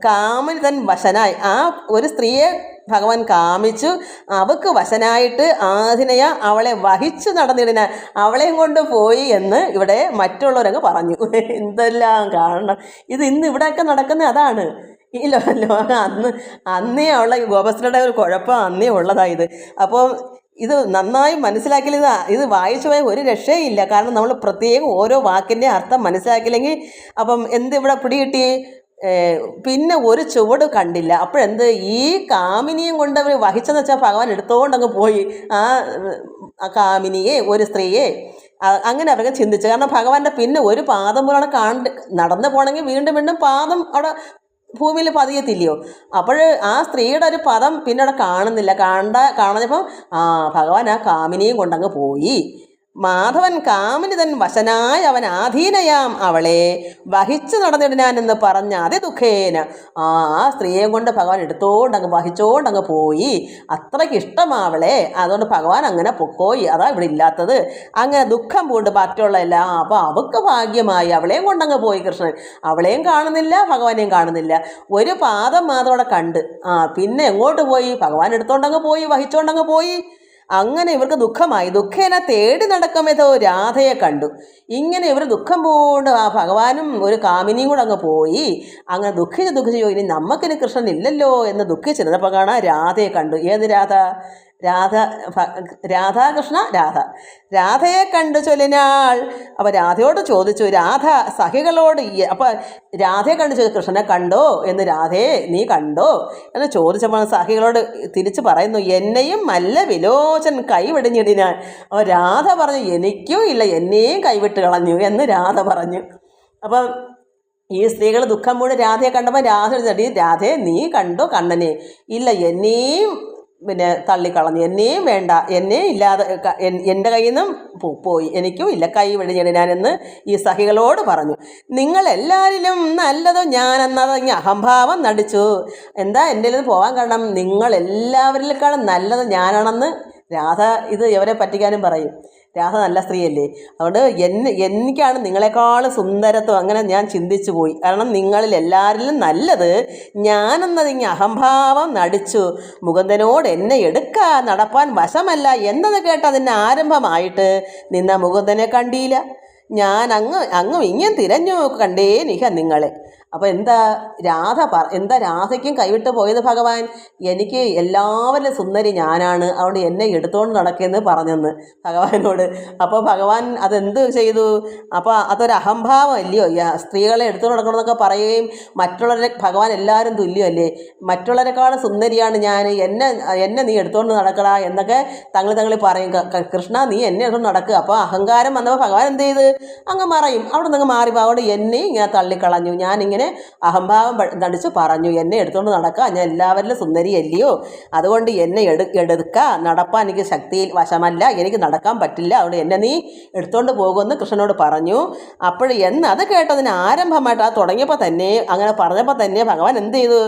കാമിനി തൻ വശനായി ആ ഒരു സ്ത്രീയെ ഭഗവാൻ കാമിച്ചു. അവൾക്ക് വശനായിട്ട് ആധിനയ അവളെ വഹിച്ചു നടന്നിടാൻ അവളെയും കൊണ്ട് പോയി എന്ന് ഇവിടെ മറ്റുള്ളവരങ്ങ് പറഞ്ഞു. എന്തെല്ലാം കാണണം. ഇന്ന് ഇവിടെയൊക്കെ നടക്കുന്നത് അതാണ്. ഈ അന്നേ ഉള്ള ഗോപസ്ത്രയുടെ ഒരു കുഴപ്പം അന്നേ ഉള്ളതായത്. അപ്പോൾ ഇത് നന്നായി മനസ്സിലാക്കിയില്ല. ഇത് വായിച്ചു പോയാൽ ഒരു രക്ഷയില്ല. കാരണം നമ്മൾ പ്രത്യേകം ഓരോ വാക്കിൻ്റെ അർത്ഥം മനസ്സിലാക്കിയില്ലെങ്കിൽ അപ്പം ഇവിടെ പിടികിട്ടി പിന്നെ ഒരു ചുവട് കണ്ടില്ല. അപ്പോഴെന്ത് ഈ കാമിനിയും കൊണ്ട് അവർ വഹിച്ചെന്ന് വെച്ചാൽ ഭഗവാൻ എടുത്തുകൊണ്ടങ്ങ് പോയി ആ കാമിനിയെ, ഒരു സ്ത്രീയെ. അങ്ങനെ അവർക്ക് ചിന്തിച്ചു. കാരണം ഭഗവാന്റെ പിന്നെ ഒരു പാദം പോലാണ് നടന്നു പോകണമെങ്കിൽ വീണ്ടും പാദം അവിടെ ഭൂമിയിൽ പതിയത്തില്ലയോ. അപ്പോൾ ആ സ്ത്രീയുടെ ഒരു പദം പിന്നെ അവിടെ കാണുന്നില്ല. കാണഞ്ഞപ്പം ഭഗവാൻ ആ കാമിനിയും കൊണ്ടങ്ങ് പോയി. മാധവൻ കാമിനി തൻ വശനായ അവൻ ആധീനയാം അവളെ വഹിച്ചു നടന്നിടാനെന്ന് പറഞ്ഞ അതി ദുഃഖേന ആ സ്ത്രീയെ കൊണ്ട് ഭഗവാൻ വഹിച്ചോണ്ടങ്ങ് പോയി. അത്രയ്ക്ക് ഇഷ്ടമാവളെ. അതുകൊണ്ട് ഭഗവാൻ അങ്ങനെ പൊക്കോയി. അതാ ഇവിടെ ഇല്ലാത്തത്. അങ്ങനെ ദുഃഖം പൂണ്ട് മറ്റുള്ള എല്ലാം. അപ്പോൾ അവൾക്ക് ഭാഗ്യമായി, അവളെയും കൊണ്ടങ്ങ് പോയി കൃഷ്ണൻ. അവളെയും കാണുന്നില്ല, ഭഗവാനെയും കാണുന്നില്ല. ഒരു പാദം മാത്രം അവിടെ കണ്ട് പിന്നെ എങ്ങോട്ട് പോയി? ഭഗവാൻ എടുത്തോണ്ടങ്ങ് പോയി, വഹിച്ചോണ്ടങ്ങ് പോയി. അങ്ങനെ ഇവർക്ക് ദുഃഖമായി. ദുഃഖേന തേടി നടക്കുമെതോ രാധയെ കണ്ടു. ഇങ്ങനെ ഇവർ ദുഃഖം പൂണ്ട് ഭഗവാനും ഒരു കാമിനിയും കൂടെ അങ്ങ് പോയി. അങ്ങനെ ദുഃഖിച്ച് ഇനി നമുക്കിനി കൃഷ്ണൻ ഇല്ലല്ലോ എന്ന് ദുഃഖിച്ചിരുന്നപ്പോൾ കാണാൻ രാധയെ കണ്ടു. ഏത് രാധ? രാധാകൃഷ്ണ രാധയെ കണ്ടു ചൊല്ലിനാൾ. അപ്പോൾ രാധയോട് ചോദിച്ചു, രാധ സഖികളോട്. അപ്പോൾ രാധയെ കണ്ടു ചോദിച്ചു, കൃഷ്ണനെ കണ്ടോ എന്ന്. രാധയെ നീ കണ്ടോ എന്ന് ചോദിച്ചപ്പോൾ സഖികളോട് തിരിച്ചു പറയുന്നു, എന്നെയും മല്ല വിലോചൻ കൈവിടിഞ്ഞിടിനാൻ. അപ്പോൾ രാധ പറഞ്ഞു, എനിക്കും ഇല്ല, എന്നെയും കൈവിട്ട് കളഞ്ഞു എന്ന് രാധ പറഞ്ഞു. അപ്പം ഈ സ്ത്രീകൾ ദുഃഖം മൂടി രാധയെ കണ്ടപ്പോൾ രാധയെ നീ കണ്ടോ കണ്ണനെ? ഇല്ല, എന്നെയും പിന്നെ തള്ളിക്കളഞ്ഞു. എന്നെയും വേണ്ട, എന്നെ ഇല്ലാതെ എൻ്റെ കയ്യിൽ നിന്നും പോയി, എനിക്കും ഇല്ല, കൈ വെടിഞ്ഞിട്ട് ഞാനെന്ന് ഈ സഖികളോട് പറഞ്ഞു. നിങ്ങളെല്ലാവരിലും നല്ലത് ഞാനെന്നത് അഹംഭാവം നടിച്ചു. എന്താ എൻ്റെ നിന്ന് പോകാൻ കാരണം? നിങ്ങളെല്ലാവരിലേക്കാളും നല്ലത് ഞാനാണെന്ന് രാധ ഇത് ഇവരെ പറ്റിക്കാനും പറയും. രാധ നല്ല സ്ത്രീയല്ലേ, അതുകൊണ്ട് എനിക്കാണ് നിങ്ങളെക്കാളും സുന്ദരത്വം, അങ്ങനെ ഞാൻ ചിന്തിച്ചു പോയി. കാരണം നിങ്ങളിൽ എല്ലാവരിലും നല്ലത് ഞാനെന്നത് അഹംഭാവം നടിച്ചു. മുകുന്ദനോട് എന്നെ നടപ്പാൻ വശമല്ല എന്നത് കേട്ട് അതിൻ്റെ ആരംഭമായിട്ട് നിന്ന മുകുന്ദനെ കണ്ടില്ല. ഞാൻ അങ്ങും ഇങ്ങനെ തിരഞ്ഞു കണ്ടേനിഹ നിങ്ങളെ. അപ്പോൾ എന്താ രാധയ്ക്കും കൈവിട്ട് പോയത്? ഭഗവാൻ എനിക്ക് എല്ലാവരും സുന്ദരി ഞാനാണ്, അതുകൊണ്ട് എന്നെ എടുത്തുകൊണ്ട് നടക്കുമെന്ന് പറഞ്ഞെന്ന് ഭഗവാനോട്. അപ്പോൾ ഭഗവാൻ അതെന്ത് ചെയ്തു? അപ്പോൾ അതൊരു അഹംഭാവം അല്ലയോ? സ്ത്രീകളെ എടുത്തുകൊണ്ട് നടക്കണമെന്നൊക്കെ പറയുകയും മറ്റുള്ളവരെ ഭഗവാൻ എല്ലാവരും തുല്യമല്ലേ, മറ്റുള്ളവരെക്കാളും സുന്ദരിയാണ് ഞാൻ, എന്നെ നീ എടുത്തുകൊണ്ട് നടക്കടാ എന്നൊക്കെ തങ്ങളിൽ പറയും. കൃഷ്ണ നീ എന്നെ എടുത്തുകൊണ്ട് നടക്കുക. അപ്പോൾ അഹങ്കാരം വന്നപ്പോൾ ഭഗവാൻ എന്ത് ചെയ്ത്? അങ്ങ് മറയും, അവിടെ നിന്ന് മാറി. അതുകൊണ്ട് എന്നെയും ഇങ്ങനെ തള്ളിക്കളഞ്ഞു. ഞാനിങ്ങനെ അഹംഭാവം നടിച്ചു പറഞ്ഞു, എന്നെ എടുത്തുകൊണ്ട് നടക്കുക, ഞാൻ എല്ലാവരിലും സുന്ദരിയല്ലയോ, അതുകൊണ്ട് എന്നെ എടുക്കുക, നടപ്പാൻ എനിക്ക് ശക്തിയിൽ വശമല്ല, എനിക്ക് നടക്കാൻ പറ്റില്ല, അതുകൊണ്ട് എന്നെ നീ എടുത്തുകൊണ്ട് പോകുമെന്ന് കൃഷ്ണനോട് പറഞ്ഞു. അത് കേട്ടതിന് ആരംഭമായിട്ട് തുടങ്ങിയപ്പോൾ തന്നെ, അങ്ങനെ പറഞ്ഞപ്പോൾ തന്നെ ഭഗവാൻ എന്ത് ചെയ്തു?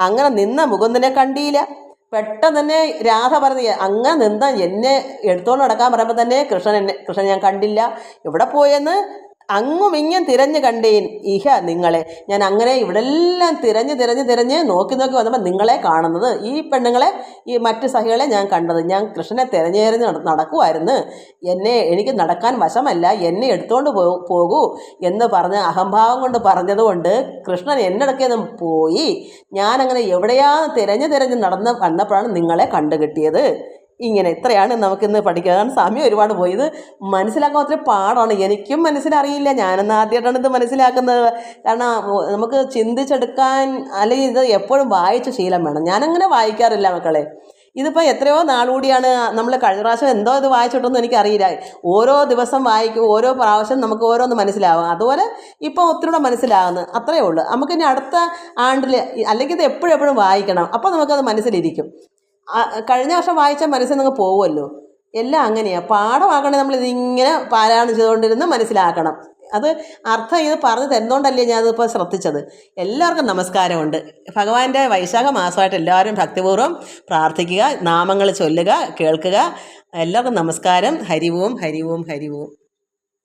അങ്ങനെ നിന്ന മുകുന്ദനെ കണ്ടില്ല. പെട്ടെന്ന് തന്നെ രാധ പറഞ്ഞു, അങ്ങനെ നിന്ന് എന്നെ എടുത്തുകൊണ്ട് നടക്കാൻ പറയുമ്പോൾ തന്നെ കൃഷ്ണൻ ഞാൻ കണ്ടില്ല, എവിടെ പോയെന്ന് അങ്ങും ഇങ്ങും തിരഞ്ഞ് കണ്ടേൻ ഇഹ നിങ്ങളെ. ഞാൻ അങ്ങനെ ഇവിടെ എല്ലാം തിരഞ്ഞ് നോക്കി വന്നപ്പോൾ നിങ്ങളെ കാണുന്നത്, ഈ പെണ്ണുങ്ങളെ, ഈ മറ്റ് സഹികളെ ഞാൻ കണ്ടത്. ഞാൻ കൃഷ്ണനെ തിരഞ്ഞ് നടക്കുമായിരുന്നു. എനിക്ക് നടക്കാൻ വശമല്ല, എന്നെ എടുത്തുകൊണ്ട് പോകൂ എന്ന് പറഞ്ഞ് അഹംഭാവം കൊണ്ട് പറഞ്ഞതുകൊണ്ട് കൃഷ്ണൻ എന്നിടയ്ക്കൊന്നും പോയി. ഞാനങ്ങനെ എവിടെയാണ് തിരഞ്ഞ് വന്നപ്പോഴാണ് നിങ്ങളെ കണ്ടുകിട്ടിയത്. ഇങ്ങനെ ഇത്രയാണ് നമുക്കിന്ന് പഠിക്കുക. കാരണം സമയം ഒരുപാട് പോയി. ഇത് മനസ്സിലാക്കാൻ ഒത്തിരി പാടാണ്. എനിക്കും മനസ്സിലറിയില്ല, ഞാനെന്ന് ആദ്യമായിട്ടാണ് ഇത് മനസ്സിലാക്കുന്നത്. കാരണം നമുക്ക് ചിന്തിച്ചെടുക്കാൻ, അല്ലെങ്കിൽ ഇത് എപ്പോഴും വായിച്ച ശീലം വേണം. ഞാനങ്ങനെ വായിക്കാറില്ല മക്കളെ. ഇതിപ്പോൾ എത്രയോ നാളുകൂടിയാണ് നമ്മൾ കഴിഞ്ഞ പ്രാവശ്യം എന്തോ ഇത് വായിച്ചിട്ടൊന്നും എനിക്കറിയില്ല. ഓരോ ദിവസം വായിക്കും, ഓരോ പ്രാവശ്യം നമുക്ക് ഓരോന്ന് മനസ്സിലാവും. അതുപോലെ ഇപ്പോൾ ഒത്തിരി കൂടെ മനസ്സിലാകുന്നു, അത്രയേ ഉള്ളൂ. നമുക്കിനി അടുത്ത ആണ്ടിൽ അല്ലെങ്കിൽ ഇത് എപ്പോഴും വായിക്കണം, അപ്പോൾ നമുക്കത് മനസ്സിലിരിക്കും. കഴിഞ്ഞ വർഷം വായിച്ച മനസ്സിൽ നിങ്ങൾ പോകുമല്ലോ. എല്ലാം അങ്ങനെയാണ്. പാഠമാക്കണേ നമ്മളിതിങ്ങനെ പാരായണം ചെയ്തുകൊണ്ടിരുന്ന് മനസ്സിലാക്കണം. അത് അർത്ഥം ഇത് പറഞ്ഞു തരുന്നതുകൊണ്ടല്ലേ ഞാനതിപ്പോൾ ശ്രദ്ധിച്ചത്. എല്ലാവർക്കും നമസ്കാരമുണ്ട്. ഭഗവാന്റെ വൈശാഖ മാസമായിട്ട് എല്ലാവരും ഭക്തിപൂർവ്വം പ്രാർത്ഥിക്കുക, നാമങ്ങൾ ചൊല്ലുക, കേൾക്കുക. എല്ലാവർക്കും നമസ്കാരം. ഹരി ഓം ഹരി ഓം ഹരി ഓം.